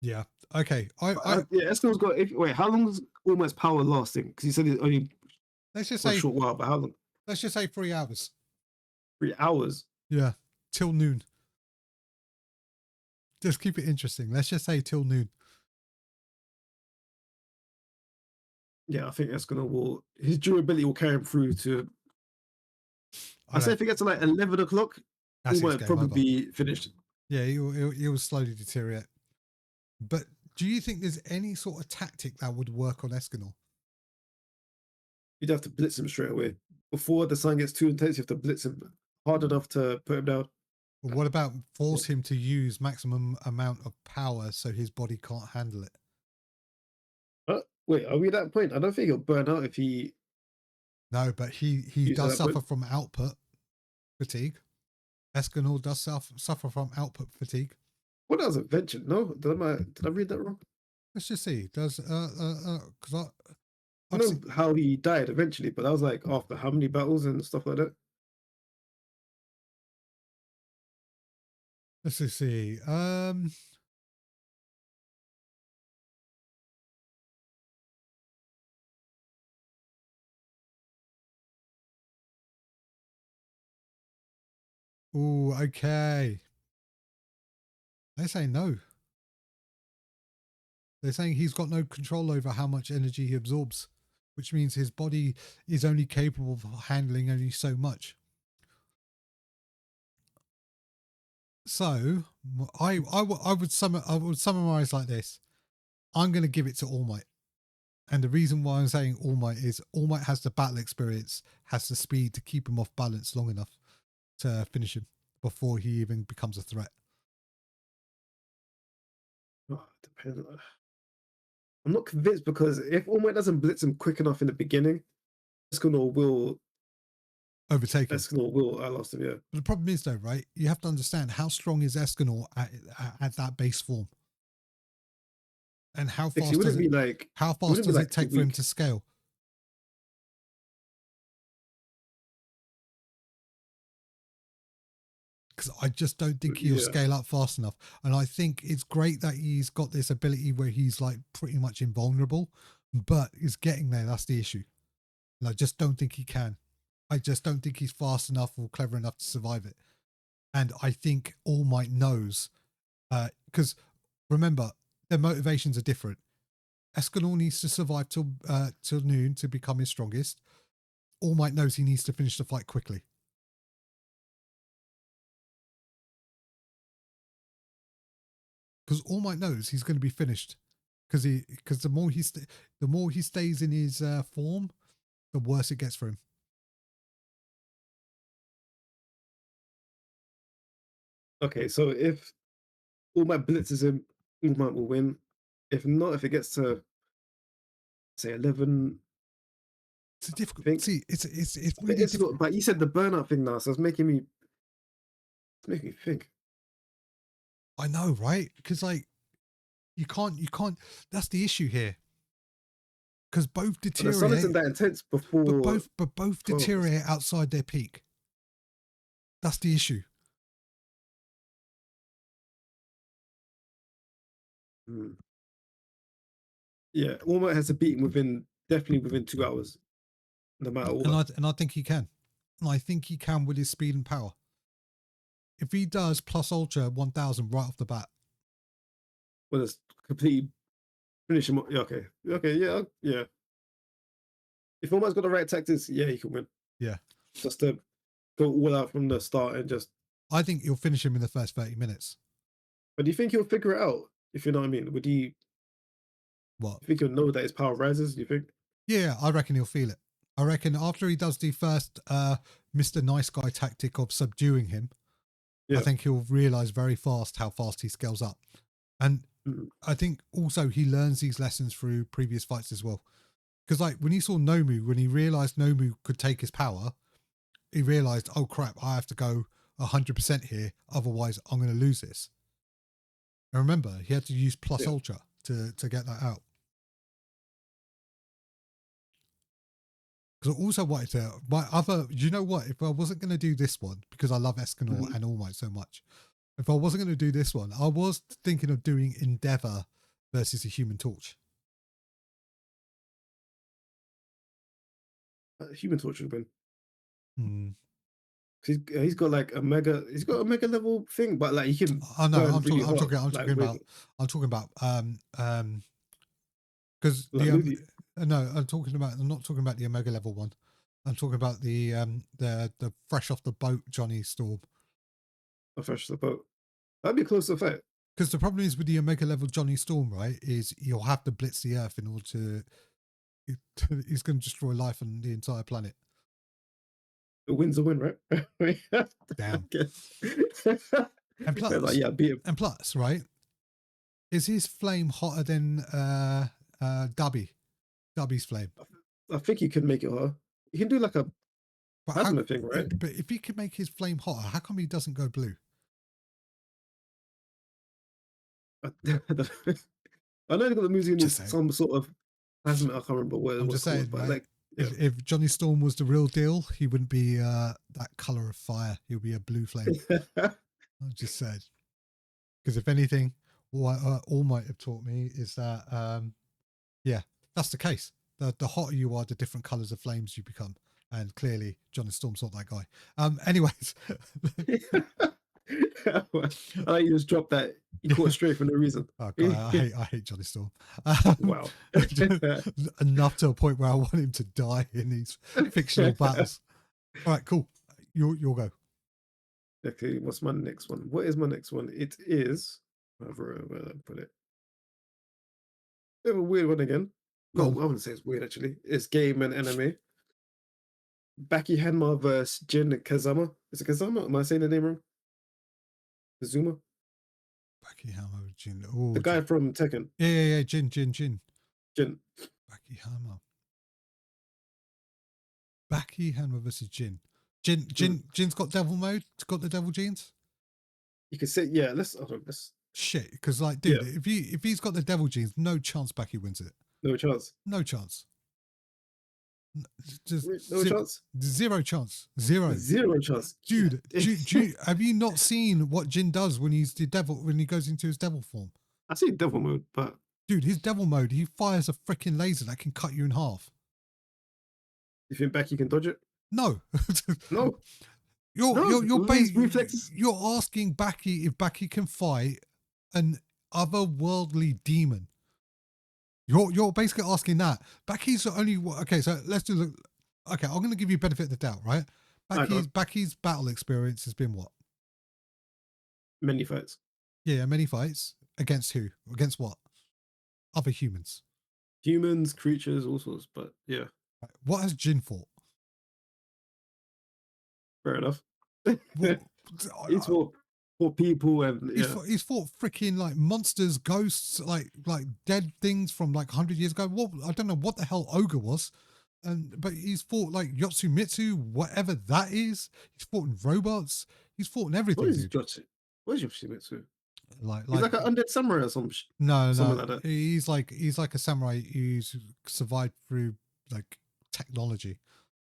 A: Yeah. Okay.
B: But yeah, Esco's got. Wait, how long is All Might's power lasting? Because you said it's only
A: let's just
B: for a
A: say
B: short while, but how long?
A: let's just say 3 hours.
B: 3 hours.
A: Yeah. Till noon. Just keep it interesting. Let's just say till noon.
B: Yeah, I think Escanor will. His durability will carry him through to.
A: I
B: I say
A: don't
B: if it gets to like 11 o'clock,
A: that's
B: All
A: his
B: Might
A: game
B: probably
A: over.
B: be finished.
A: Yeah, he will slowly deteriorate. But do you think there's any sort of tactic that would work on Escanor?
B: You'd have to blitz him straight away before the sun gets too intense. You have to blitz him hard enough to put him down.
A: Or what about
B: Yeah.
A: force him to use maximum amount of power so his body can't handle it?
B: Wait, are we at that point? I don't think he'll burn out if he
A: No, but he
B: uses
A: does
B: that point.
A: suffer from output fatigue. Escanor does suffer from output fatigue.
B: What else eventually? No, did I read that wrong?
A: Let's just see. Does because
B: I
A: I've
B: know
A: seen.
B: how he died eventually, but that was like after how many battles and stuff like that.
A: Let's just see. Oh, okay. They're saying no. They're saying he's got no control over how much energy he absorbs, which means his body is only capable of handling only so much. So I would summarize like this. I'm going to give it to All Might. And the reason why I'm saying All Might is All Might has the battle experience, has the speed to keep him off balance long enough to finish him before he even becomes a threat.
B: Oh, depends. I'm not convinced because if All Might doesn't blitz him quick enough in the beginning, Escanor will
A: Overtake him.
B: Escanor will outlast him. Yeah.
A: But the problem is, though, right? You have to understand how strong is Escanor at that base form, and how
B: Because he
A: fast does
B: wouldn't
A: it?
B: be like
A: How
B: he
A: fast
B: wouldn't be
A: does it
B: like too
A: take for him
B: weak.
A: to scale? Because I just don't think he'll
B: Yeah.
A: scale up fast enough. And I think it's great that he's got this ability where he's like pretty much invulnerable, but he's getting there. That's the issue. And I just don't think he can. I just don't think he's fast enough or clever enough to survive it. And I think All Might knows, because remember, their motivations are different. Escanor needs to survive till noon to become his strongest. All Might knows he needs to finish the fight quickly. Because All Might knows he's going to be finished. Because the more he stays in his form, the worse it gets for him.
B: Okay, so if All Might blitzes him, All Might will win. If not, if it gets to say 11,
A: It's a difficult.
B: think
A: See, it's really
B: it's
A: difficult.
B: but you said the burnout thing now, so it's making me think.
A: I know, right? Because like you can't. That's the issue here. Because both
B: But the sun isn't
A: deteriorate,
B: that intense
A: but
B: before
A: both
B: 12.
A: deteriorate outside their peak. That's the issue.
B: Hmm. Yeah, All Might has to beat him definitely within 2 hours, no matter what.
A: And I think he can. And I think he can with his speed and power. If he does plus ultra 1000 right off the bat,
B: Well, it's completely finish him. Yeah, okay, yeah. If All Might's got the right tactics, yeah, he can win.
A: yeah,
B: Just to go all out from the start and just.
A: I think he'll finish him in the first 30 minutes.
B: But do you think he'll figure it out? If you know what I mean, would he?
A: What?
B: You think he'll know that his power rises? Do you think?
A: Yeah, I reckon he'll feel it. I reckon after he does the first Mr. Nice Guy tactic of subduing him,
B: Yeah.
A: I think he'll realize very fast how fast he scales up. And
B: Mm.
A: I think also he learns these lessons through previous fights as well. Because like when he saw Nomu, when he realized Nomu could take his power, he realized, oh crap, I have to go 100% here, otherwise I'm going to lose this. And remember, he had to use plus
B: Yeah.
A: ultra to get that out. Because I also wanted to, you know what? If I wasn't going to do this one, because I love Escanor and All Might so much, if I wasn't going to do this one, I was thinking of doing Endeavor versus a Human Torch.
B: Human Torch would win.
A: Hmm.
B: He's got like a mega. He's got a mega level thing, but like he can.
A: I know. I'm
B: really
A: talking
B: hot,
A: about because
B: like movie.
A: I'm not talking about the Omega level one. I'm talking about the fresh off the boat Johnny Storm.
B: A fresh the boat. That'd be a closer fight.
A: Because the problem is with the Omega level Johnny Storm, right? Is you'll have to blitz the Earth in order to. He's going to destroy life on the entire planet.
B: The win's a win, right?
A: Damn.
B: And plus, like, yeah, beat him.
A: And plus, right? Is his flame hotter than Dubby's flame?
B: I think he can make it hotter. He can do like a plasma thing, right?
A: But if he can make his flame hotter, how come he doesn't go blue?
B: I know they got the music in some sort of plasma. I can't remember what it was. I'm just saying,
A: but right? Like, yeah. If Johnny Storm was the real deal, he wouldn't be that color of fire. He'll be a blue flame. I just said, because if anything, what All Might have taught me is that, yeah, that's the case. The hotter you are, the different colors of flames you become. And clearly, Johnny Storm's not that guy. Anyways.
B: I like you just dropped that. You caught straight for no reason.
A: Oh God, I hate Johnny Storm.
B: Wow.
A: Enough to a point where I want him to die in these fictional battles. All right, cool. You'll go.
B: Okay, what's my next one? What is my next one? It is where I put it. Bit of a weird one again. No, I wouldn't say it's weird actually. It's game and anime. Baki Hanma versus Jin Kazama. Is it Kazama? Am I saying the name wrong? Kazuma?
A: Baki Hanma, Jin. Oh,
B: the guy from Tekken.
A: Yeah. Jin.
B: Jin.
A: Baki Hanma. Baki Hanma versus Jin. Jin's got devil mode. Got the devil genes.
B: You could say, yeah. Let's
A: shit. Because like, dude, if he's got the devil genes, no chance Baki wins it.
B: No chance.
A: No chance.
B: Just no chance.
A: Zero chance.
B: Zero chance.
A: Dude, have you not seen what Jin does when he's the devil, when he goes into his devil form?
B: I see devil mode, but
A: dude, his devil mode, he fires a freaking laser that can cut you in half.
B: You think Baki can dodge it?
A: No.
B: No.
A: You're asking Baki if Baki can fight an otherworldly demon. You're basically asking that. Baki's the only okay, so let's do the okay, I'm gonna give you benefit of the doubt, right? Baki's battle experience has been what?
B: Many fights.
A: Yeah, many fights. Against who? Against what? Other humans.
B: Humans, creatures, all sorts, but yeah.
A: What has Jin fought?
B: Fair enough. He's fought people and
A: he's fought freaking like monsters, ghosts, like dead things from like 100 years ago. What I don't know what the hell ogre was. but he's fought like Yotsumitsu, whatever that is. He's fought in robots. He's fought in
B: What
A: everything,
B: is
A: dude.
B: Jotsu? What is Yoshimitsu?
A: Like
B: He's
A: like
B: like an undead samurai or
A: no,
B: something
A: no.
B: like that.
A: He's like a samurai who's survived through like technology.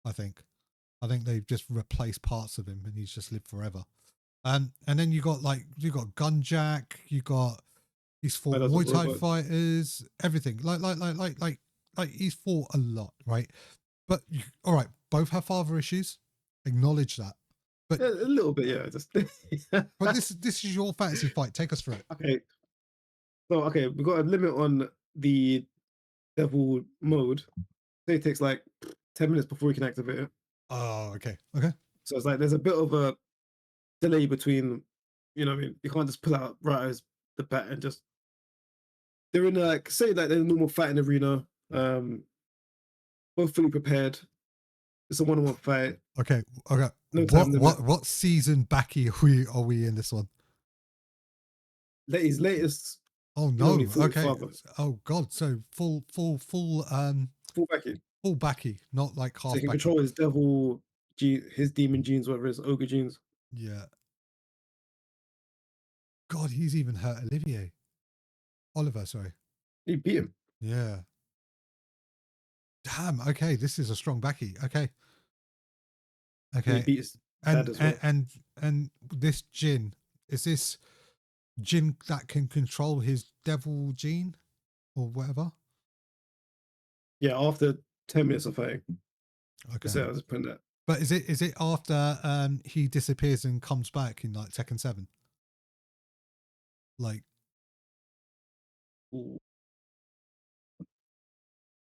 A: I think. I think they've just replaced parts of him, and he's just lived forever. And then you got Gunjack. You got he's fought
B: Like, that's a
A: Muay Thai
B: robot.
A: fighters. Everything like he's fought a lot, right? But all right, both have father issues. Acknowledge that. But
B: Yeah, a little bit, yeah. Just
A: but this is your fantasy fight. Take us through it.
B: okay. So okay, we got a limit on the devil mode. Say it takes like 10 minutes before we can activate it.
A: Oh, okay, okay.
B: So it's like there's a bit of a delay between, you know what I mean? You can't just pull out right as the bat and just they're in like say like they're in a normal fighting arena, both fully prepared. It's a one-on-one fight.
A: Okay, okay.
B: No time limit.
A: What season Baki are we in this one?
B: His latest.
A: Oh
B: He's only
A: no. Okay.
B: 45.
A: Oh god. So full
B: Full Baki.
A: full Baki, not like
B: So he
A: half
B: can
A: Baki.
B: control his devil his demon genes, whatever his ogre genes.
A: Yeah. God, he's even hurt Oliver, sorry.
B: He beat him.
A: Yeah. Damn. Okay, this is a strong Baki. Okay.
B: And he
A: Okay.
B: beat his dad as well.
A: And this Jin, is this Jin that can control his devil gene or whatever?
B: Yeah, after 10 minutes of fighting.
A: Okay.
B: So I was putting that.
A: But is it after he disappears and comes back in like Tekken 7? Like
B: Ooh,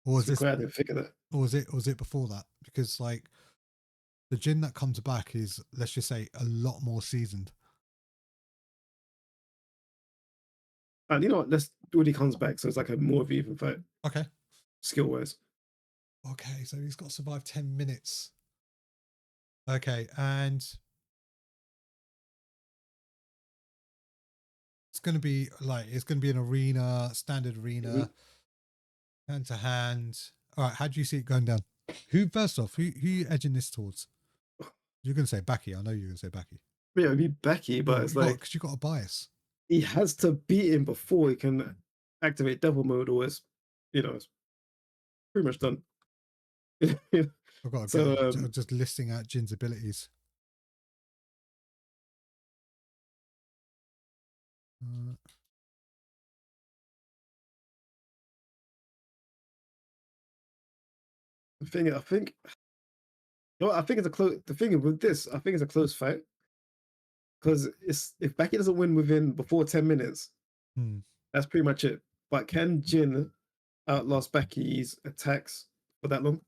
A: or is
B: it's
A: this
B: required to figure that.
A: or was it before that? Because like the Jin that comes back is, let's just say, a lot more seasoned.
B: And you know what? Let's do when he comes back. So it's like a more of an even fight,
A: Okay.
B: skill wise.
A: Okay, so he's got to survive 10 minutes. Okay, and it's gonna be an arena, standard arena, hand to hand. All right, how do you see it going down? Who first off? Who you edging this towards? You're gonna say Baki. I know you're gonna say Baki.
B: Yeah, it'd be Becky, but it's like
A: because you got a bias.
B: he has to beat him before he can activate devil mode, or it's it's pretty much done.
A: I've got to
B: So
A: get just listing out Jin's abilities.
B: the thing, I think, you know what, I think it's a close. The thing with this, I think it's a close fight because it's if Becky doesn't win before 10 minutes, that's pretty much it. But can Jin outlast Becky's attacks for that long?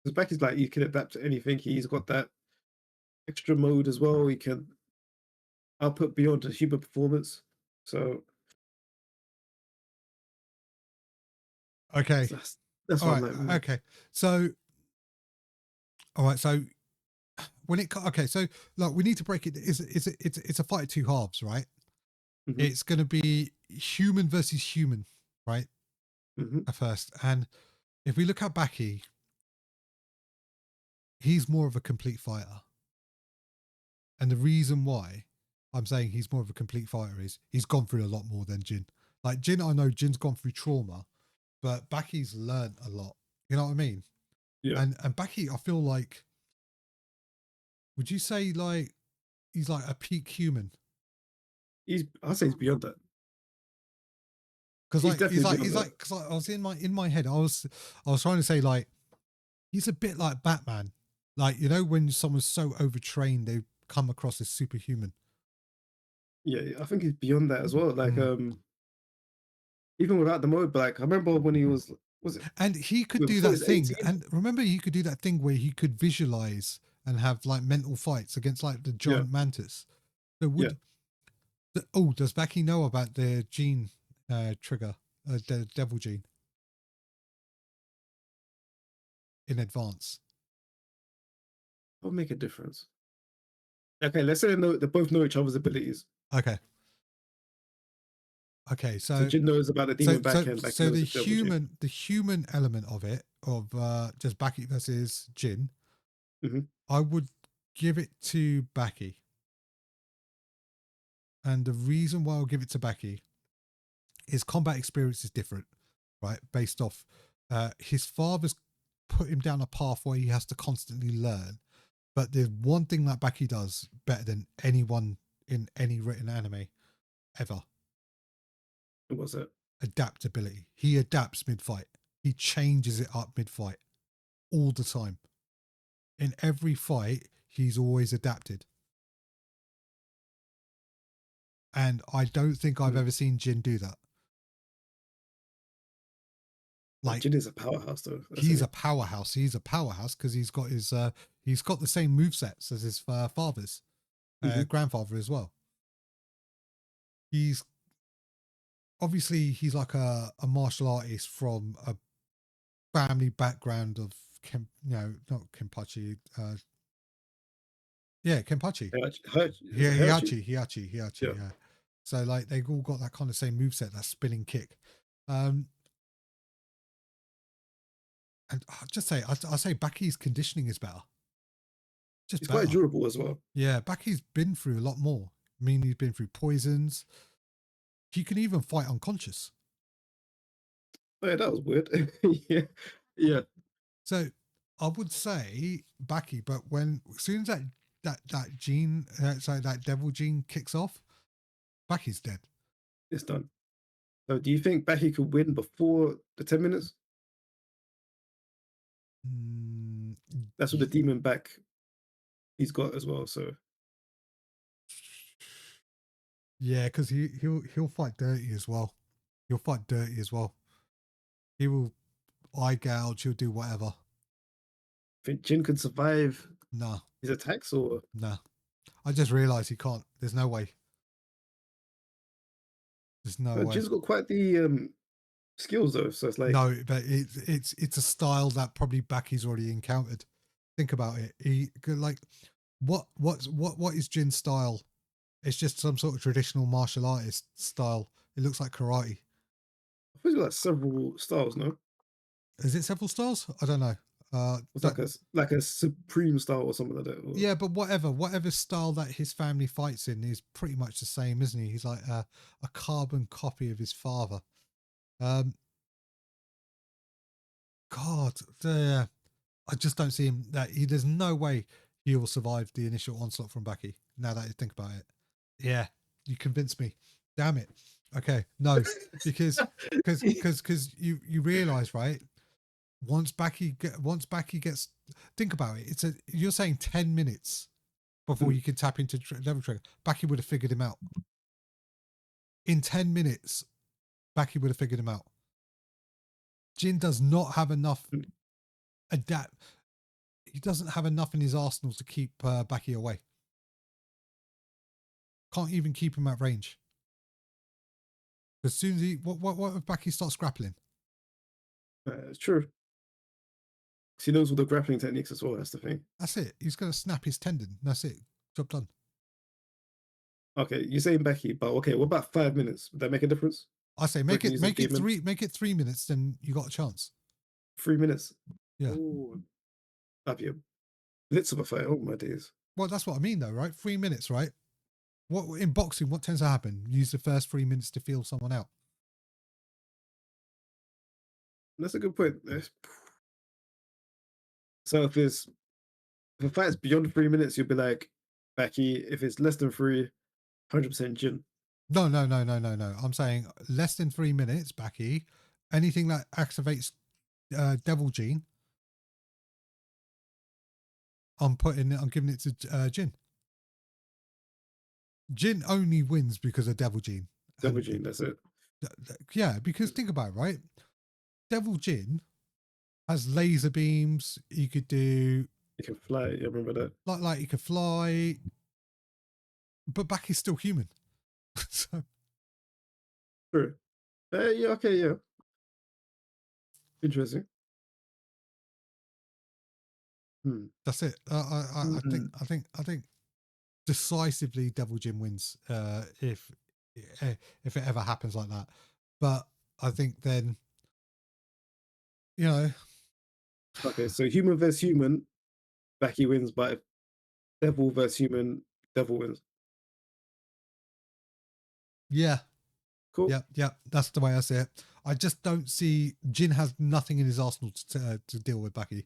B: Because Becky's like he can adapt to anything. He's got that extra mode as well. He can output beyond the human performance. So
A: Okay.
B: that's
A: all
B: what
A: right.
B: I'm like.
A: Okay. So, all right. So when so look, we need to break it. It's a fight of two halves, right?
B: Mhm.
A: It's going to be human versus human, right? At first, and if we look at Baki, he's more of a complete fighter, and the reason why I'm saying he's more of a complete fighter is he's gone through a lot more than Jin. Like Jin, I know Jin's gone through trauma, but Baki's learned a lot. You know what I mean?
B: Yeah.
A: And Baki, I feel like, would you say like he's like a peak human?
B: I'd say he's beyond that.
A: Because
B: He's
A: because I was in my head, I was trying to say like he's a bit like Batman, like when someone's so overtrained they come across as superhuman.
B: Yeah, I think he's beyond that as well. Like even without the mode, but like I remember when he was it,
A: and he could do
B: before
A: that
B: he's
A: thing,
B: 18?
A: and remember he could do that thing where he could visualize and have like mental fights against like the giant mantis. So does Baki know about the gene trigger, the devil gene in advance?
B: That'll make a difference. Okay, let's say they both know each other's abilities.
A: Okay. Okay,
B: So Jin knows about the demon back and Baki knows the devil Jin.
A: the human element of it, of just Baki versus Jin,
B: Mhm.
A: I would give it to Baki. And the reason why I'll give it to Baki is combat experience is different, right? Based off his father's put him down a path where he has to constantly learn. But there's one thing that Baki does better than anyone in any written anime ever:
B: What was it?
A: adaptability. He adapts mid-fight. He changes it up mid-fight all the time. In every fight, he's always adapted. And I don't think I've ever seen Jin do that. Like,
B: Jin is a powerhouse, though.
A: he's a powerhouse. He's a powerhouse because he's got the same movesets as his father's grandfather as well. He's obviously like a martial artist from a family background of not Kenpachi. Kenpachi. Hiachi. Yeah. So like they've all got that kind of same moveset, that spinning kick. And I'll just say, I'll say Baki's conditioning is better.
B: He's quite durable as well.
A: Yeah, Baki's been through a lot more. I mean, he's been through poisons. He can even fight unconscious.
B: Oh, yeah, that was weird. yeah.
A: So I would say Baki, but as soon as that gene, that devil gene kicks off, Baki's dead.
B: It's done. So do you think Baki could win before the 10 minutes? That's what the demon back he's got as well. So
A: yeah, because he'll fight dirty as well. He'll fight dirty as well. He will eye gouge. He'll do whatever.
B: Think Jin could survive
A: Nah.
B: his attacks or
A: nah? I just realised he can't. There's no way. There's no way.
B: Jin's got quite the skills though, so it's like
A: no, but it's a style that probably Baki's already encountered. Think about it. He like what is Jin's style? It's just some sort of traditional martial artist style. It looks like karate.
B: I think like several styles, no?
A: Is it several styles? I don't know.
B: It's like a supreme style or something like that. Or...
A: Yeah, but whatever style that his family fights in is pretty much the same, isn't he? He's like a carbon copy of his father. God, I just don't see him. There's no way he will survive the initial onslaught from Baki. Now that you think about it, yeah, you convinced me. Damn it. Okay, no, because you realize, right? Once Baki gets, think about it. You're saying 10 minutes before you can tap into level trigger. Baki would have figured him out in 10 minutes. Baki would have figured him out. Jin does not have enough adapt. He doesn't have enough in his arsenal to keep Baki away. Can't even keep him at range. As soon as what if Baki starts grappling?
B: It's true. He knows all the grappling techniques as well. That's the thing.
A: That's it. He's going to snap his tendon. That's it. Job done.
B: Okay, you're saying Baki, but okay, what about 5 minutes? Would that make a difference?
A: I say make it 3 minutes, then you got a chance.
B: 3 minutes.
A: Yeah.
B: Ooh, that'd be a blitz of a fight. Oh my days.
A: Well, that's what I mean, though, right? 3 minutes, right? What in boxing? What tends to happen? Use the first 3 minutes to feel someone out.
B: That's a good point. So if a fight's beyond 3 minutes, you'll be like Baki. If it's less than 3, 100% Jin.
A: No. I'm saying less than 3 minutes, Baki. Anything that activates Devil Gene, I'm giving it to Jin. Jin only wins because of Devil Gene.
B: Devil Gene, that's it.
A: Yeah, because think about it, right? Devil Jin has laser beams. He could do.
B: He can fly. You remember that?
A: Like he could fly, but Baki's still human. So.
B: True. Yeah. Okay. Yeah. Interesting.
A: That's it. I think decisively Devil Jin wins. If if it ever happens like that. But I think then, you know,
B: Okay, so human versus human, Baki wins, but if devil versus human, devil wins.
A: yeah,
B: Cool.
A: yeah, that's the way I see it. I just don't see Jin has nothing in his arsenal to deal with Baki,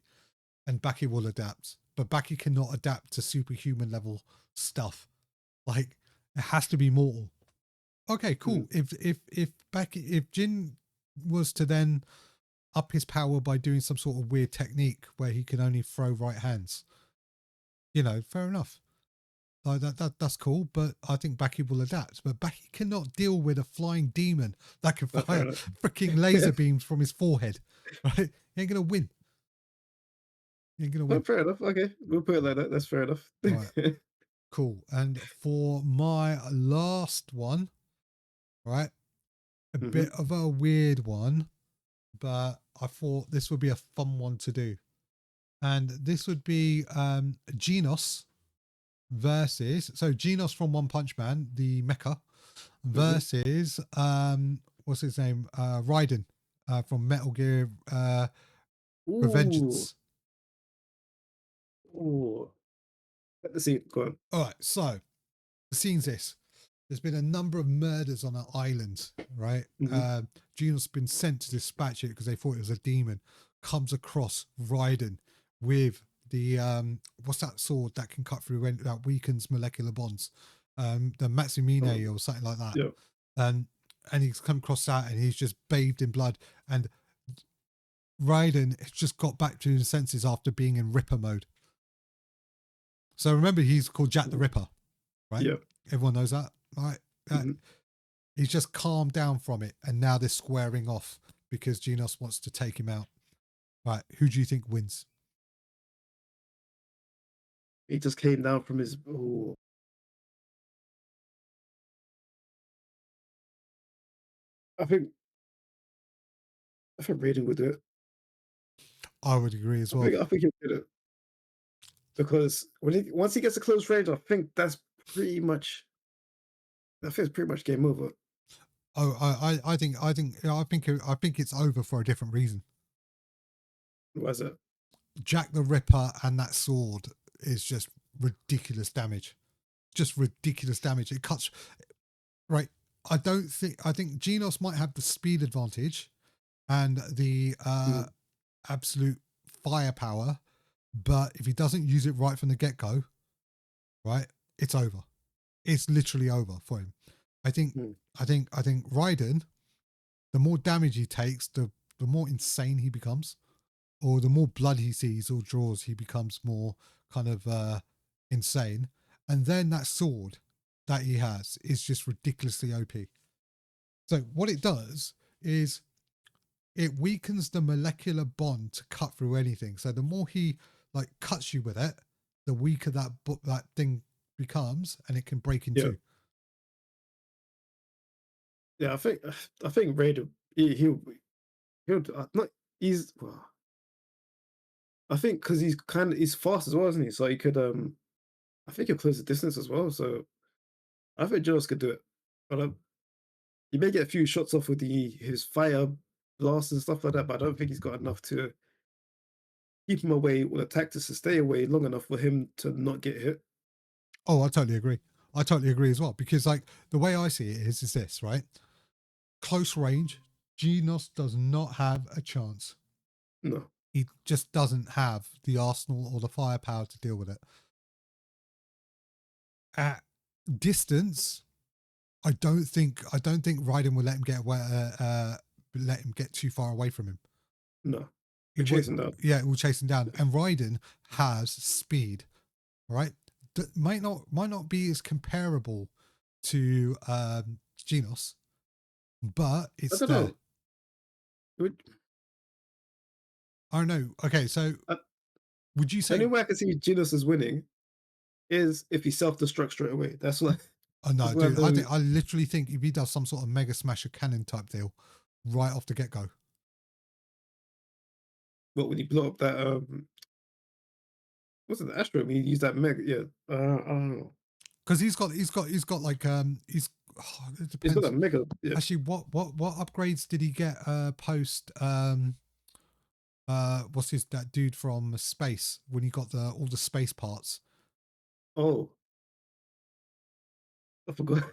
A: and Baki will adapt, but Baki cannot adapt to superhuman level stuff. Like it has to be mortal. Okay, cool.
B: Mm.
A: If Jin was to then up his power by doing some sort of weird technique where he can only throw right hands, fair enough. Like that's cool, but I think Baki will adapt. But Baki cannot deal with a flying demon that can
B: Fair
A: fire
B: enough.
A: freaking laser beams from his forehead. Right? He ain't gonna win. He ain't gonna win.
B: Fair enough. Okay, we'll put it like that. That's fair enough.
A: All right, cool. And for my last one, right, a
B: hmm
A: bit of a weird one, but I thought this would be a fun one to do. And this would be Genos versus Genos from One Punch Man, the mecha, versus what's his name? Raiden from Metal Gear
B: Ooh,
A: Revengeance.
B: ooh. Let's see. Go on.
A: All right, so the scene's this. There's been a number of murders on an island, right?
B: hmm
A: Genos been sent to dispatch it because they thought it was a demon. Comes across Raiden with the what's that sword that can cut through that weakens molecular bonds? The Matsumine or something like that.
B: Yeah.
A: And he's come across that and he's just bathed in blood. And Raiden has just got back to his senses after being in Ripper mode. So remember, he's called Jack the Ripper, right?
B: Yeah.
A: Everyone knows that, right?
B: hmm
A: He's just calmed down from it, and now they're squaring off because Genos wants to take him out. Right? Who do you think wins?
B: He just came down from his. Ooh. I think. I think Raiden would do it.
A: I would agree as
B: I
A: well.
B: think. I think he'll do it because once he gets a close range, I think that's pretty much. I think it's pretty much game over.
A: Oh, I think it's over for a different reason.
B: What is it?
A: Jack the Ripper and that sword is just ridiculous damage. Just ridiculous damage. It cuts right. I think Genos might have the speed advantage and the
B: Mm.
A: absolute firepower, but if he doesn't use it right from the get-go, right, it's over. It's literally over for him. I think
B: Mm.
A: Raiden, the more damage he takes, the more insane he becomes, or the more blood he sees or draws, he becomes more kind of insane. And then that sword that he has is just ridiculously OP. So what it does is it weakens the molecular bond to cut through anything. So the more he like cuts you with it, the weaker that thing becomes, and it can break in
B: Yeah.
A: two.
B: Yeah. I think Raiden. He'll. Not. He's. Well, I think because he's fast as well, isn't he? So he could. I think he'll close the distance as well. So I think Jones could do it. But he may get a few shots off with his fire blast and stuff like that. But I don't think he's got enough to keep him away or the tactics to stay away long enough for him to not get hit.
A: Oh, I totally agree. I totally agree as well, because like the way I see it is this, right? Close range, Genos does not have a chance.
B: No.
A: He just doesn't have the arsenal or the firepower to deal with it. At distance, I don't think Raiden will let him let him get too far away from him.
B: No. We're
A: It would,
B: chasing down.
A: yeah, it will chase him down. And Raiden has speed, right? That might not be as comparable to Genos, but
B: I
A: it's
B: don't
A: there.
B: know. Would-
A: I don't know. Okay, so
B: uh,
A: would you
B: The
A: say?
B: only way I can see Genos is winning is if he self-destructs straight away. That's what.
A: Oh no,
B: That's what
A: dude! I literally think if he does some sort of mega smasher cannon type deal right off the get go,
B: What when he blow up that what's it, the asteroid? When he used that mega, yeah. I don't know.
A: because he's got like it
B: He's got
A: depends.
B: that mega. Yeah.
A: Actually, what upgrades did he get post what's that dude from space when he got all the space parts?
B: Oh, I forgot.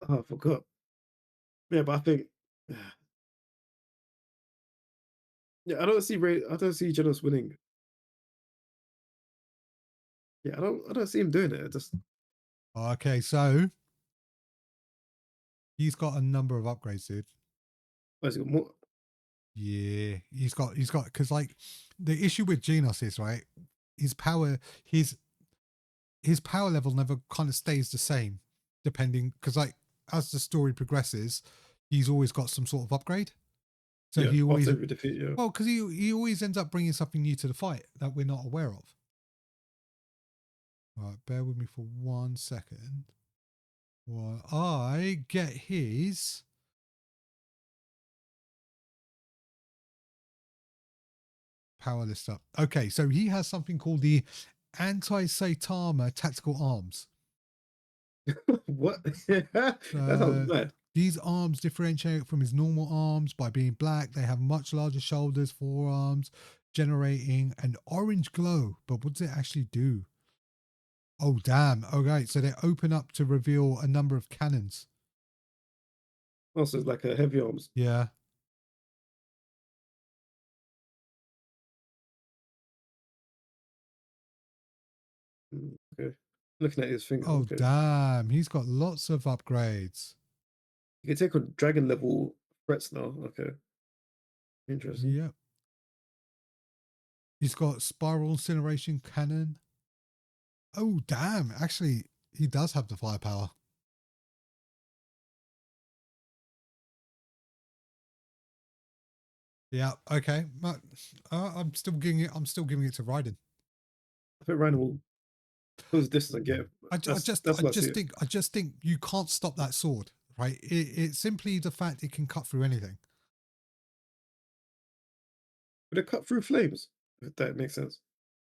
B: Oh, I forgot. Yeah, but I think. Yeah, I don't see Genos winning. Yeah, I don't see him doing it. Just
A: Okay, so he's got a number of upgrades, dude.
B: oh, he's got more.
A: Yeah, he's got because like the issue with Genos is right, his power his power level never kind of stays the same, depending because like as the story progresses, he's always got some sort of upgrade. So
B: Yeah,
A: he
B: after
A: always
B: every defeat. Yeah.
A: well because he always ends up bringing something new to the fight that we're not aware of. All right, bear with me for 1 second while I get his. Power list up. Okay, so he has something called the anti-Saitama tactical arms.
B: What? That sounds mad.
A: These arms differentiate from his normal arms by being black. They have much larger shoulders, forearms, generating an orange glow. But what does it actually do? Oh, damn. Okay, so they open up to reveal a number of cannons.
B: Also, it's like a heavy arms.
A: Yeah.
B: Okay. Looking at his finger.
A: Oh,
B: Okay.
A: damn. He's got lots of upgrades.
B: You can take on dragon level threats now. Okay. Interesting.
A: Yep. He's got spiral incineration cannon. Oh, damn. Actually, he does have the firepower. Yeah. Okay. But, I'm still giving it. I'm still giving it to Raiden.
B: I think Ryan will close distance and get him.
A: I
B: That's what I see.
A: I just think you can't stop that sword, right? It's simply the fact it can cut through anything.
B: But it cut through flames. If that makes sense.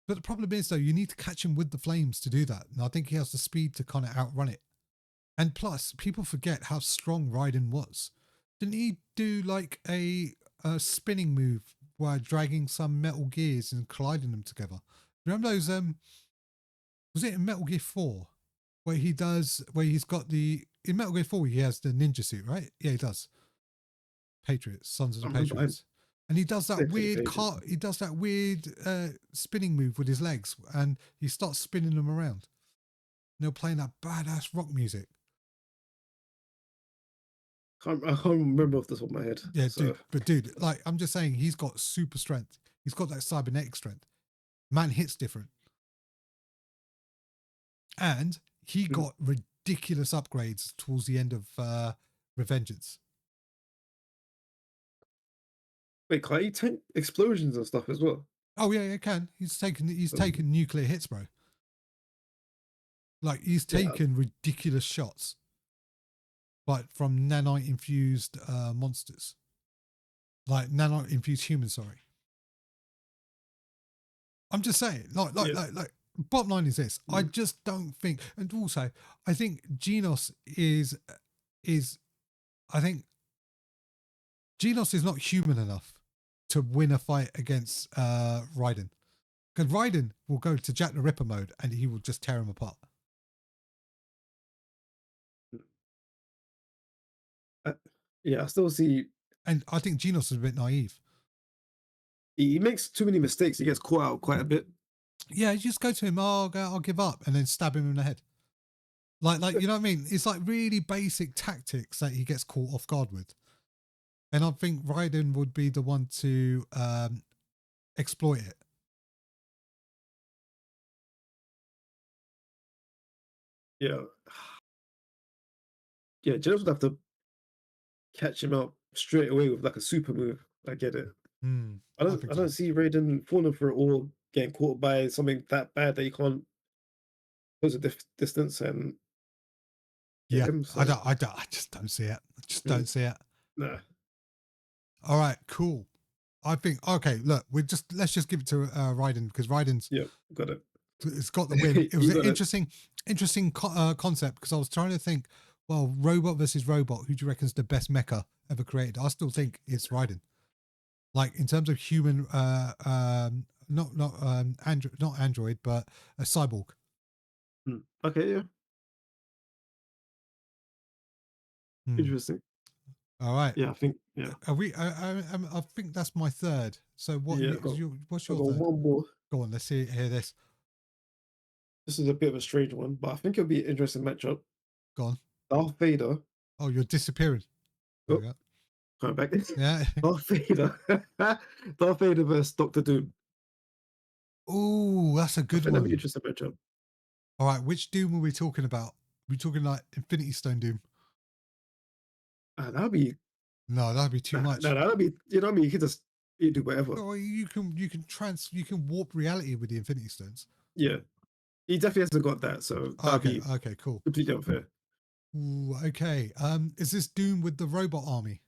A: But the problem is, though, you need to catch him with the flames to do that. And I think he has the speed to kind of outrun it. And plus, people forget how strong Raiden was. Didn't he do like a spinning move while dragging some metal gears and colliding them together? Remember those? Was it in Metal Gear 4 where he's got in Metal Gear 4 he has the ninja suit, right? Yeah, he does. Patriots, Sons of the
B: I remember.
A: Patriots. And he does that
B: Definitely
A: weird
B: pages.
A: he does that weird spinning move with his legs and he starts spinning them around. And they're playing that badass rock music.
B: I can't remember off the top of my head.
A: Yeah,
B: So
A: dude, like I'm just saying he's got super strength. He's got that cybernetic strength. Man hits different. And he got ridiculous upgrades towards the end of Revengeance.
B: wait, can he tank explosions and stuff as well?
A: Oh yeah, he can. He's taken nuclear hits, bro. Like he's taken ridiculous shots, but from nanite infused monsters, like nanite infused humans. Sorry, I'm just saying. Like. Bottom line is this: I just don't think, and also I think Genos is. I think Genos is not human enough to win a fight against Raiden. Because Raiden will go to Jack the Ripper mode and he will just tear him apart.
B: Yeah, I still see.
A: And I think Genos is a bit naive.
B: He makes too many mistakes. He gets caught out quite a bit.
A: Yeah, you just go to him, oh, I'll give up, and then stab him in the head. Like you know what I mean? It's like really basic tactics that he gets caught off guard with. And I think Raiden would be the one to exploit it.
B: Yeah. Yeah, Genos would have to catch him out straight away with like a super move. I get it. I don't see Raiden falling for it or getting caught by something that bad that he can't close a distance and get him. So,
A: I just don't see it. I just don't see it.
B: nah.
A: All right, cool. I think okay. Look, let's just give it to Raiden because Raiden's
B: Yeah, got it.
A: it's got the win. It was
B: You
A: an
B: got it.
A: interesting concept because I was trying to think, well, robot versus robot, who do you reckon is the best mecha ever created? I still think it's Raiden. Like in terms of human, not android, but a cyborg.
B: Okay, yeah,
A: Hmm.
B: interesting.
A: All right.
B: Yeah, I think yeah,
A: Are we? I think that's my third. So what
B: yeah.
A: is your? What's
B: I
A: your
B: got
A: third?
B: one more.
A: Go on. Let's hear this.
B: This is a bit of a strange one, but I think it'll be an interesting matchup.
A: Go on.
B: Darth Vader.
A: Oh, you're disappearing. There we
B: Oh,
A: go.
B: coming back.
A: Yeah.
B: Darth Vader. Darth Vader versus Doctor Doom.
A: Oh, that's a
B: I
A: good
B: think that'd be an
A: one.
B: interesting matchup.
A: All right. Which Doom are we talking about? we talking like Infinity Stone Doom?
B: That'd be
A: No, that'd be too much.
B: no, that'd be you know what I mean. You could just do whatever.
A: Oh, you can warp reality with the Infinity Stones.
B: Yeah, he definitely hasn't got that, so that'd be
A: Okay, cool.
B: completely unfair.
A: Ooh, okay. Is this Doom with the robot army?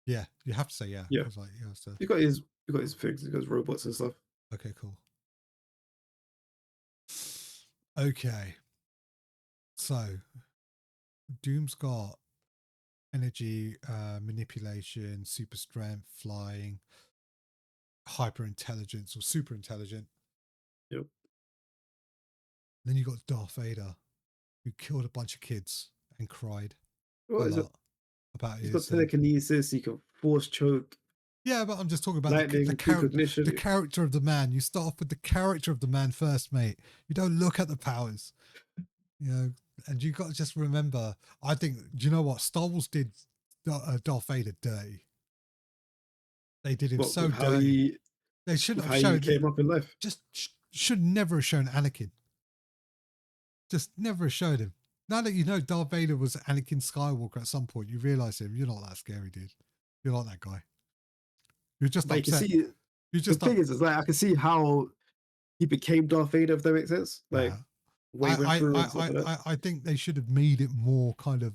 A: Yeah, you have to say yeah.
B: Yeah.
A: I was like, yeah. So
B: He got his things. He got his robots and stuff.
A: okay, cool. Okay. So Doom's got energy, manipulation, super strength, flying, hyper intelligence or super intelligent.
B: Yep.
A: Then you got Darth Vader, who killed a bunch of kids and cried
B: What
A: a
B: is it?
A: lot about
B: He's got
A: his.
B: telekinesis. He can force choke.
A: Yeah, but I'm just talking about
B: Lightning,
A: the
B: precognition.
A: character of the man. You start off with the character of the man first, mate. You don't look at the powers, you know. And you got to just remember. I think. Do you know what Star Wars did? Darth Vader dirty. They did him so
B: With how
A: dirty. They shouldn't
B: how
A: have
B: he
A: shown.
B: came up in life.
A: Just should never have shown Anakin. Just never have showed him. Now that you know Darth Vader was Anakin Skywalker at some point, you realize him. You're not that scary, dude. You're not that guy. You're just
B: But you can
A: upset.
B: see
A: You're
B: the
A: just
B: thing is like I can see how he became Darth Vader, if that makes sense. Like way went through and stuff like that.
A: I think they should have made it more kind of.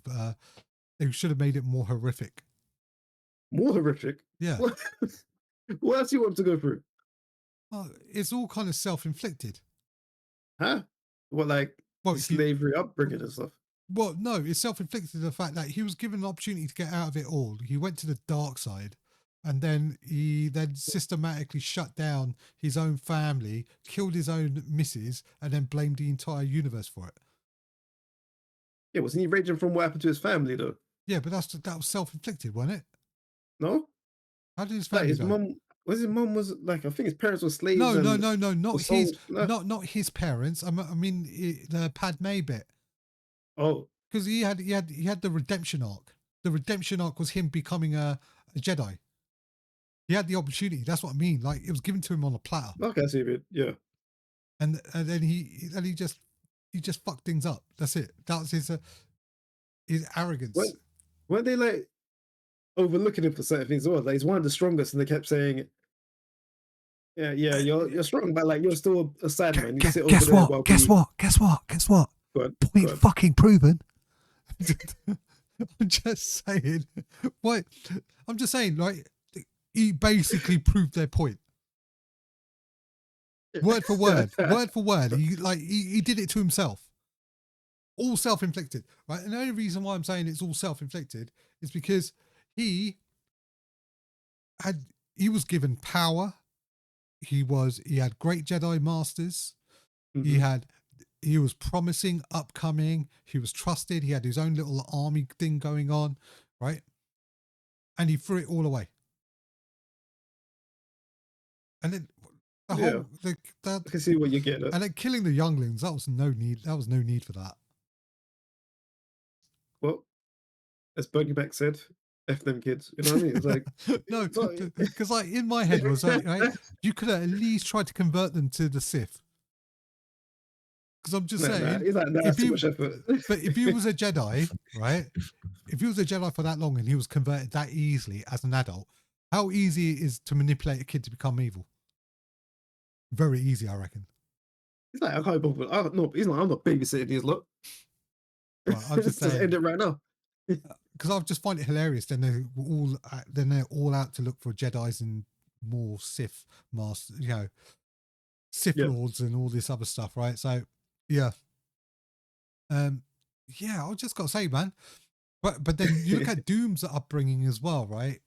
A: They should have made it more horrific.
B: More horrific.
A: Yeah.
B: What else you want to go through?
A: Well, it's all kind of self-inflicted.
B: Huh? What like slavery upbringing and stuff?
A: Well, no, it's self-inflicted. The fact that he was given an opportunity to get out of it all. He went to the dark side, and then he systematically shut down his own family, killed his own missus, and then blamed the entire universe for it.
B: Yeah, wasn't he raging from what happened to his family though?
A: Yeah, but that was self-inflicted, wasn't it?
B: No.
A: How did his family?
B: Like his mum. His mum was like I think his parents were slaves.
A: No,
B: and
A: not his, not his parents. I mean the Padme bit.
B: Oh,
A: because he had the redemption arc. The redemption arc was him becoming a Jedi. He had the opportunity. That's what I mean. Like it was given to him on a platter.
B: okay, I see a bit. Yeah.
A: And then he just fucked things up. That's it. That was his arrogance.
B: Weren't they like overlooking him for certain things as well? Like he's one of the strongest, and they kept saying, "Yeah, you're strong, but like you're still a sad man." You sit over
A: Guess
B: there
A: what? Guess what? Point fucking proven. I'm just saying. What? I'm just saying. Like he basically proved their point. Word for word. He did it to himself. All self-inflicted, right? And the only reason why I'm saying it's all self-inflicted is because he was given power. He had great Jedi masters.
B: Mm-hmm.
A: He was promising, upcoming. He was trusted. He had his own little army thing going on, right? And he threw it all away. And then the whole,
B: I can see what you're getting at.
A: And then killing the younglings, that was no need. That was no need for that.
B: Well, as Bernie Mac said, F them kids. You know what I mean? It's like
A: no, because like in my head was like, right, you could have at least tried to convert them to the Sith. Because I'm just saying, but if he was a Jedi, right? If he was a Jedi for that long and he was converted that easily as an adult, how easy it is to manipulate a kid to become evil? Very easy, I reckon.
B: He's like, I can't bother. No, he's like, I'm not babysitting these lot.
A: Right, I'm just saying.
B: End it right now.
A: Because I just find it hilarious. Then they're all out to look for Jedi's and more Sith masters. You know, Sith
B: Yeah.
A: Lords and all this other stuff, right? So yeah. Yeah, I just gotta say, man. But then you look at Doom's upbringing as well, right?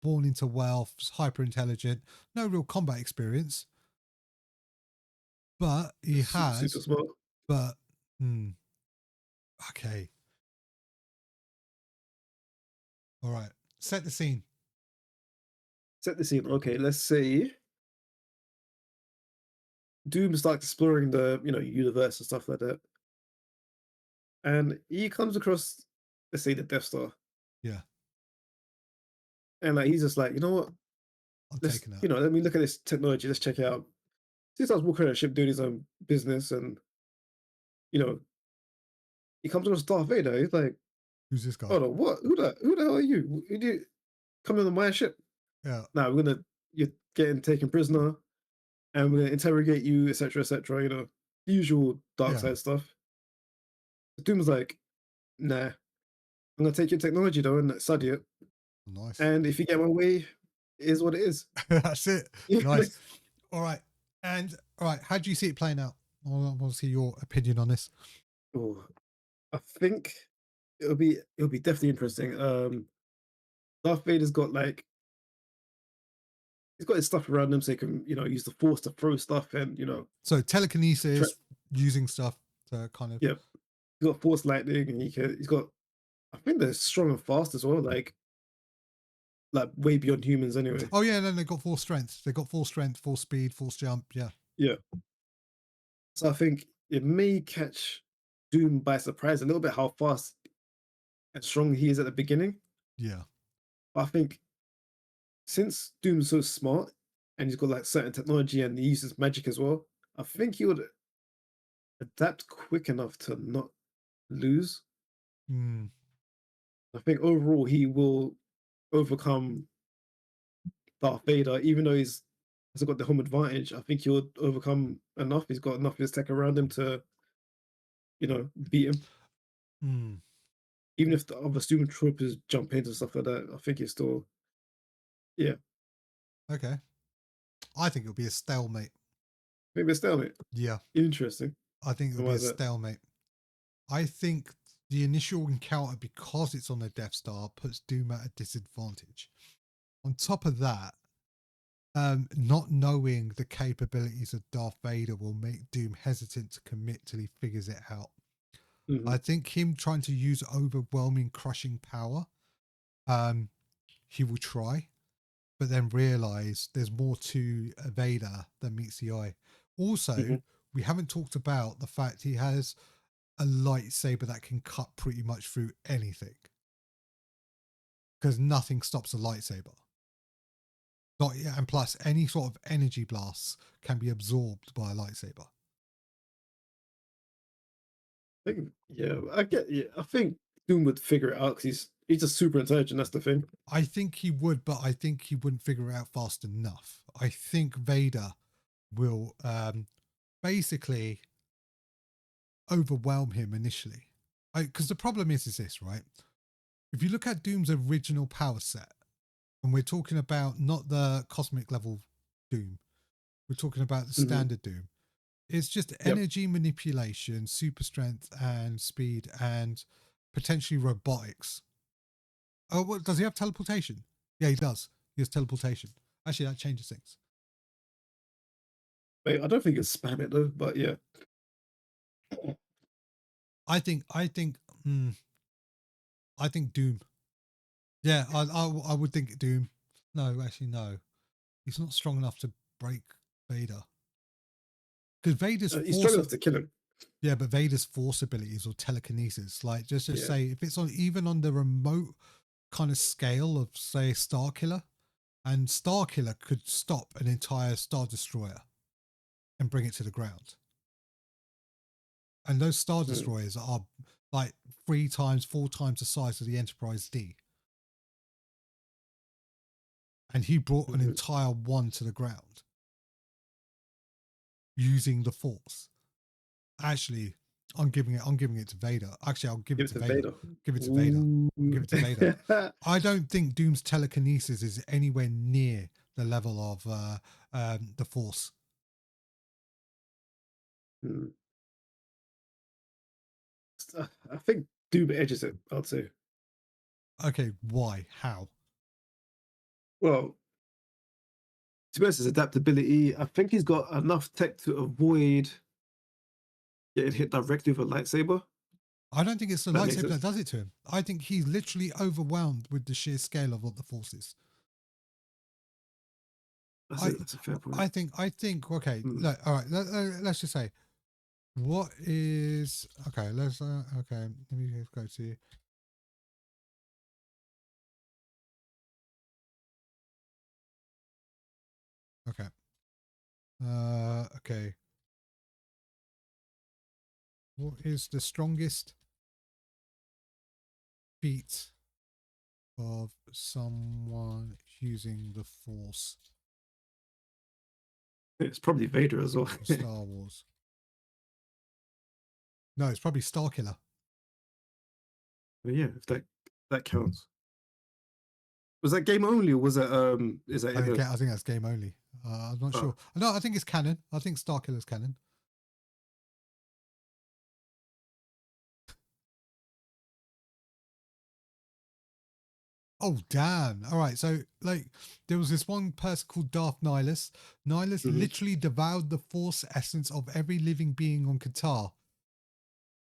A: Born into wealth, hyper intelligent, no real combat experience. But he
B: Super
A: has,
B: smart.
A: but okay. All right. Set the scene.
B: Set the scene. Okay, let's say Doom starts exploring the universe and stuff like that, and he comes across, let's say, the Death Star,
A: Yeah,
B: and like he's just like, you know what?
A: I'm
B: Let's
A: taking that.
B: let me look at this technology. Let's check it out. He starts walking around the ship doing his own business, and you know he comes across Darth Vader. He's like,
A: Who's this guy?
B: "Oh no, what? Who the hell are you? You do come on my ship?
A: Yeah,
B: Now you're getting taken prisoner, and we're gonna interrogate you, etc., etc. The usual dark
A: yeah.
B: side stuff." Doom's like, "Nah, I'm gonna take your technology though and study it.
A: Nice.
B: And if you get my way, it is what it is."
A: That's it. Nice. All right. And all right, how do you see it playing out? I want to see your opinion on this.
B: Oh, I think it'll be definitely interesting. Darth Vader's got like he's got his stuff around him, so he can use the Force to throw stuff and
A: So
B: tra-
A: telekinesis, using stuff to kind of.
B: yeah, he's got Force lightning, and he's got, I think they're strong and fast as well, like way beyond humans anyway.
A: Oh yeah, then they got full strength. They got full strength, full speed, full jump. Yeah.
B: Yeah, so I think it may catch Doom by surprise a little bit how fast and strong he is at the beginning.
A: Yeah.
B: But I think since Doom's so smart and he's got like certain technology and he uses magic as well, I think he would adapt quick enough to not lose.
A: Mm.
B: I think overall he will overcome Darth Vader, even though he's hasn't got the home advantage. I think he'll overcome enough. He's got enough of his tech around him to, beat him.
A: Mm.
B: Even if the other stormtroopers jump into stuff like that, I think it's still, yeah,
A: Okay. I think it'll be a stalemate.
B: maybe a stalemate.
A: Yeah.
B: Interesting.
A: I think it'll
B: Why
A: be a
B: is that?
A: stalemate. I think the initial encounter, because it's on the Death Star, puts Doom at a disadvantage. On top of that, not knowing the capabilities of Darth Vader will make Doom hesitant to commit till he figures it out.
B: Mhm,
A: I think him trying to use overwhelming, crushing power, he will try, but then realize there's more to Vader than meets the eye. Also,
B: mhm.
A: we haven't talked about the fact he has a lightsaber that can cut pretty much through anything, because nothing stops a lightsaber. Not yeah, and plus any sort of energy blasts can be absorbed by a lightsaber.
B: Yeah, I get. Yeah, I think Doom would figure it out because he's just super intelligent. That's the thing.
A: I think he would, but I think he wouldn't figure it out fast enough. I think Vader will basically overwhelm him initially. Because the problem is this, right? If you look at Doom's original power set, and we're talking about not the cosmic level Doom, we're talking about the
B: Hmm.
A: standard Doom. It's just
B: Yep.
A: energy manipulation, super strength and speed, and potentially robotics. Oh, well, does he have teleportation? Yeah, he does. He has teleportation. Actually, that changes things.
B: Wait, I don't think it's spam it though, but yeah.
A: Hmm, I think Doom. Yeah, I would think Doom. No, actually, no. He's not strong enough to break Vader. Because Vader's
B: He's strong
A: force.
B: enough to kill him.
A: Yeah, but Vader's force abilities or telekinesis, like just
B: Yeah.
A: say if it's on even on the remote kind of scale of say Star Killer, and Star Killer could stop an entire Star Destroyer and bring it to the ground. And those Star
B: Mm,
A: Destroyers are like 3 times, 4 times the size of the Enterprise D. And he brought an
B: mhm.
A: entire one to the ground using the Force. Actually, I'm giving it to Vader. Actually, I'll give
B: Give
A: it
B: it
A: to
B: to
A: Vader.
B: Vader.
A: Give it to Vader.
B: Ooh.
A: Give it to Vader. I don't think Doom's telekinesis is anywhere near the level of the Force.
B: Hmm. I think Doom edges it, I'd say.
A: Okay, why? How?
B: Well, to be honest, his adaptability, I think he's got enough tech to avoid getting hit directly with a lightsaber.
A: I don't think it's the
B: That makes
A: lightsaber that
B: sense.
A: does it to him. I think he's literally overwhelmed with the sheer scale of what the Force is.
B: That's a fair point.
A: I think. Okay,
B: Hmm.
A: look, all right. Let's just say, what is okay? Okay. Let me just go to. Okay. Okay. What is the strongest feat of someone using the Force
B: It's probably Vader as well.
A: in Star Wars? No, it's probably Starkiller.
B: But yeah, if that counts. Was that game only, or was that is that in the
A: I think that's game only. I'm not sure. No, I think it's canon. I think Starkiller's canon. Oh damn! All right, so like there was this one person called Darth Nihilus. Nihilus
B: Mhm.
A: literally devoured the Force essence of every living being on Qatar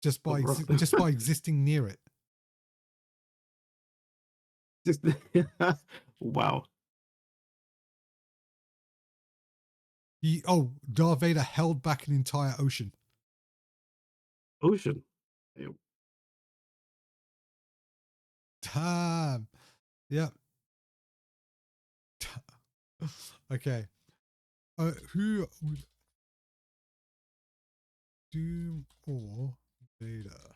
A: just
B: Oh,
A: by
B: bro.
A: just by existing near it.
B: Just wow.
A: Darth Vader held back an entire ocean.
B: Ocean. Ew.
A: Damn. Yeah. Okay. Who would Doom or Vader?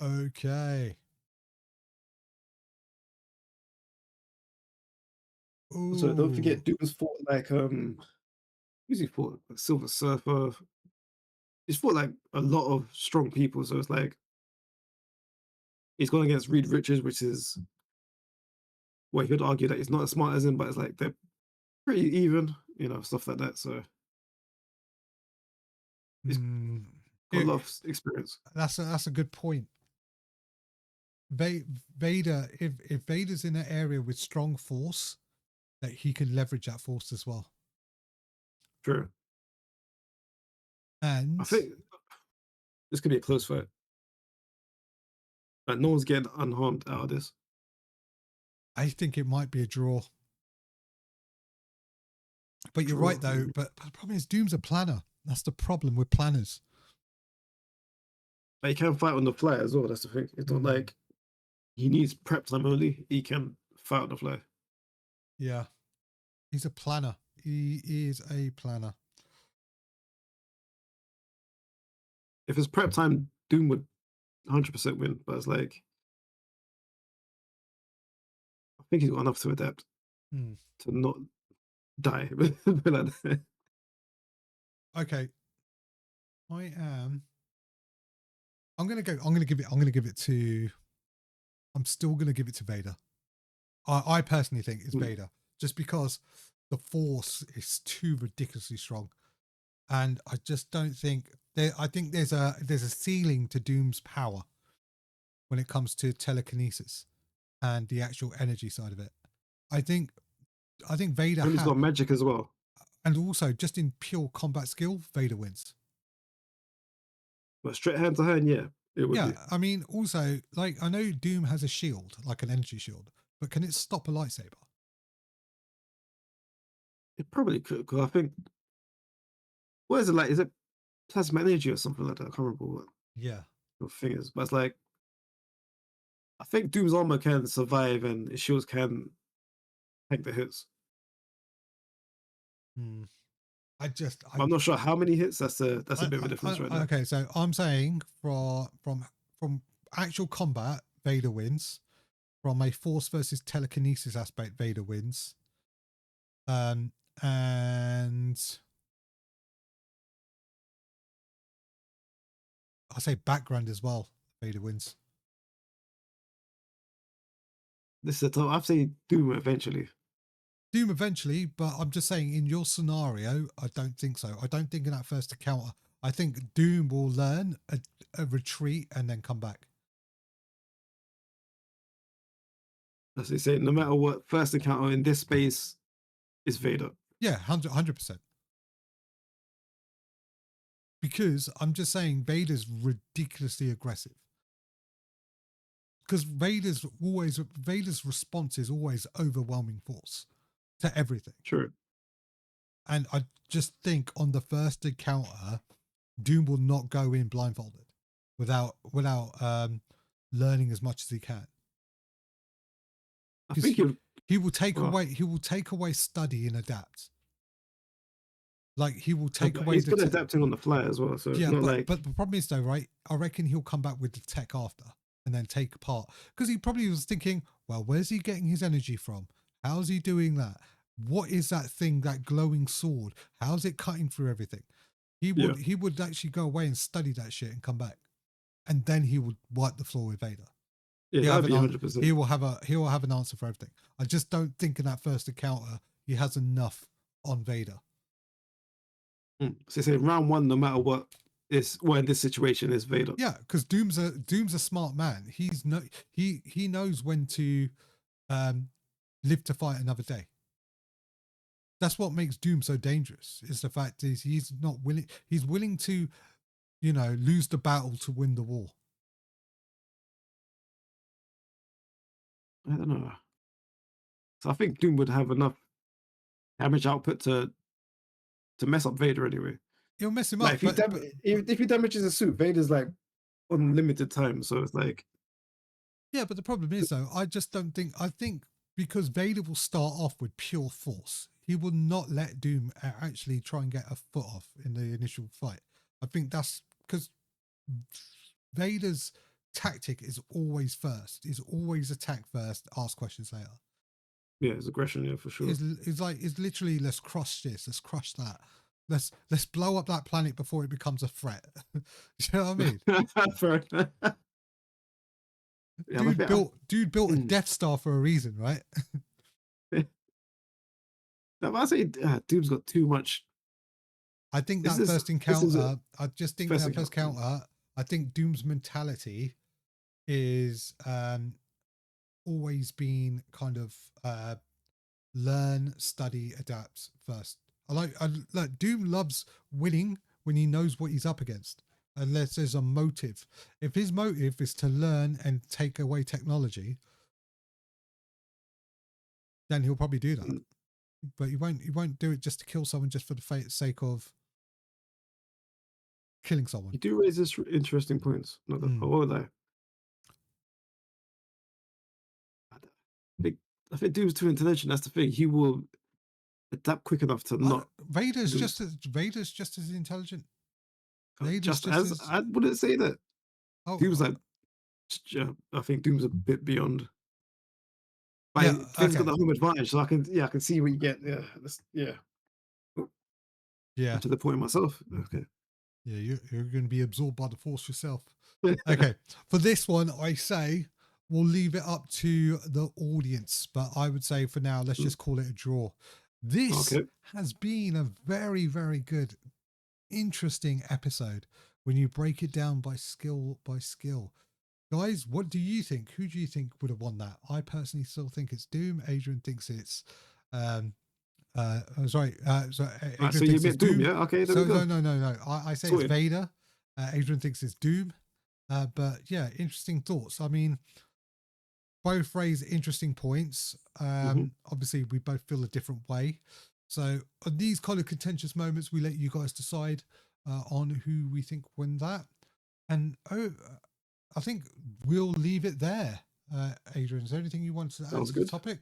A: Okay.
B: So don't
A: Ooh.
B: forget, Doom's fought like who's he fought? Silver Surfer. He's fought like a lot of strong people. So it's like he's going against Reed Richards, which is well, you could argue that he's not as smart as him, but it's like they're pretty even, stuff like that. So he's
A: Hmm.
B: got a
A: It,
B: lot of experience.
A: that's a good point. Vader, if Vader's in an area with strong force, that he can leverage that force as well.
B: True. I
A: And
B: think this could be a close fight. Like no one's getting unharmed out of this.
A: I think it might be a draw. But you're
B: Draw.
A: right though. But the problem is Doom's a planner. That's the problem with planners.
B: Like, he can fight on the fly as well. That's the thing. It's not
A: Hmm.
B: like he needs prep time only. He can fight on the fly.
A: Yeah, he's a planner. He is a planner.
B: If it's prep time, Doom would 100% win. But it's like I think he's got enough to adapt
A: Hmm.
B: to not die. Like that.
A: Okay, I am. I'm gonna go. I'm gonna give it. I'm gonna give it to. I'm still gonna give it to Vader. I personally think it's
B: Hmm.
A: Vader, just because the Force is too ridiculously strong, and I just don't think there. I think there's a ceiling to Doom's power when it comes to telekinesis and the actual energy side of it. I think Vader
B: And he's
A: has,
B: got magic as well.
A: and also just in pure combat skill, Vader wins.
B: But straight hand to hand, yeah, it would
A: Yeah,
B: be.
A: I mean, also like I know Doom has a shield, like an energy shield, but can it stop a lightsaber?
B: It probably could. Because I think what is it like? Is it plasma energy or something like that? I can't remember what
A: Yeah.
B: the thing is. But it's like I think Doom's armor can survive and his shields can tank the hits.
A: Hmm. I just
B: But I'm not sure how many hits. That's a bit of a difference right now.
A: okay, so I'm saying from actual combat, Vader wins. From a force versus telekinesis aspect, Vader wins. And I say background as well, Vader wins.
B: This is a tough. I've seen Doom eventually.
A: Doom eventually, but I'm just saying in your scenario, I don't think so. I don't think in that first encounter. I think Doom will learn a retreat and then come back.
B: As they say, no matter what, first encounter in this space is Vader.
A: Yeah, 100%. Because I'm just saying Vader's ridiculously aggressive. Because Vader's response is always overwhelming force to everything.
B: True.
A: And I just think on the first encounter, Doom will not go in blindfolded without learning as much as he can.
B: I think
A: he will take away study and adapt. Like he will take away.
B: He's good at adapting on the fly as well. So
A: yeah,
B: it's
A: but the problem is though, right? I reckon he'll come back with the tech after and then take apart because he probably was thinking, well, where's he getting his energy from? How's he doing that? What is that thing? That glowing sword? How's it cutting through everything? He would actually go away and study that shit and come back, and then he would wipe the floor with Vader.
B: Yeah, that'd be 100%.
A: He will have an answer for everything. I just don't think in that first encounter he has enough on Vader.
B: So say round one, no matter what in this situation is Vader.
A: Yeah, because Doom's a smart man. He knows when to live to fight another day. That's what makes Doom so dangerous. Is the fact is he's not willing. He's willing to, lose the battle to win the war.
B: I don't know. So I think Doom would have enough damage output to mess up Vader anyway.
A: He'll mess him
B: like
A: up.
B: If he damages a suit, Vader's like unlimited time. So it's like.
A: Yeah, but the problem is though, I just don't think. I think because Vader will start off with pure force, he will not let Doom actually try and get a foot off in the initial fight. I think that's because Vader's tactic is always first. Is always attack first, ask questions later.
B: Yeah, it's aggression, yeah, for sure.
A: It's literally let's crush this, let's crush that. Let's blow up that planet before it becomes a threat. You know what I mean? Yeah, dude built a Death Star for a reason, right?
B: I say Doom's got too much.
A: I think that first encounter. I just think that first encounter. I think Doom's mentality is always been kind of learn, study, adapt first. I like Doom loves winning when he knows what he's up against, unless there's a motive. If his motive is to learn and take away technology, then he'll probably do that. But he won't do it just to kill someone just for the sake of killing someone.
B: You do raise this interesting points. What would I? I think Doom's too intelligent. That's the thing. He will adapt quick enough to not.
A: Vader's just as intelligent.
B: I wouldn't say that. Doom's like, I think Doom's a bit beyond. Finn's got the home advantage, so I can see what you get. Yeah. To the point myself. Okay.
A: Yeah, you're going to be absorbed by the force yourself. Okay. For this one, I say we'll leave it up to the audience, but I would say for now, let's just call it a draw. This has been a very, very good, interesting episode when you break it down by skill by skill. Guys, what do you think? Who do you think would have won that? I personally still think it's Doom. Adrian thinks it's Adrian
B: so you meant Doom, yeah? Okay,
A: so no. I say it's Vader. Adrian thinks it's Doom. But yeah, interesting thoughts. I mean, both raise interesting points. Obviously, we both feel a different way. So on these kind of contentious moments, we let you guys decide on who we think win that. And I think we'll leave it there. Adrian, is there anything you want to add to the topic?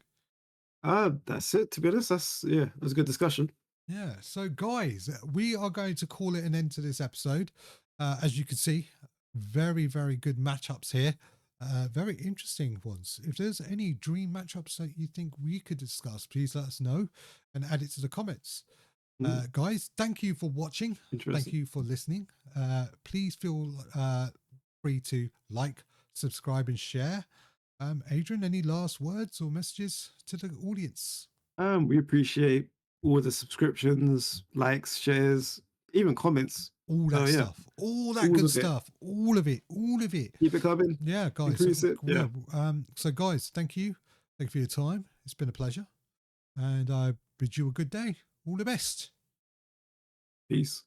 B: That's it. To be honest, it was a good discussion.
A: Yeah. So, guys, we are going to call it an end to this episode. As you can see, very, very good matchups here. Very interesting ones. If there's any dream matchups that you think we could discuss, please let us know and add it to the comments. Guys, thank you for watching. Thank you for listening. Please feel free to like, subscribe, and share. Adrian, any last words or messages to the audience?
B: We appreciate all the subscriptions, likes, shares, even comments.
A: All
B: So
A: that
B: yeah,
A: stuff, all that
B: all
A: good
B: of it.
A: stuff, all of it, all of it.
B: Keep it coming.
A: Yeah, guys.
B: Increase it. Yeah.
A: So guys, thank you for your time. It's been a pleasure, and I bid you a good day. All the best.
B: Peace.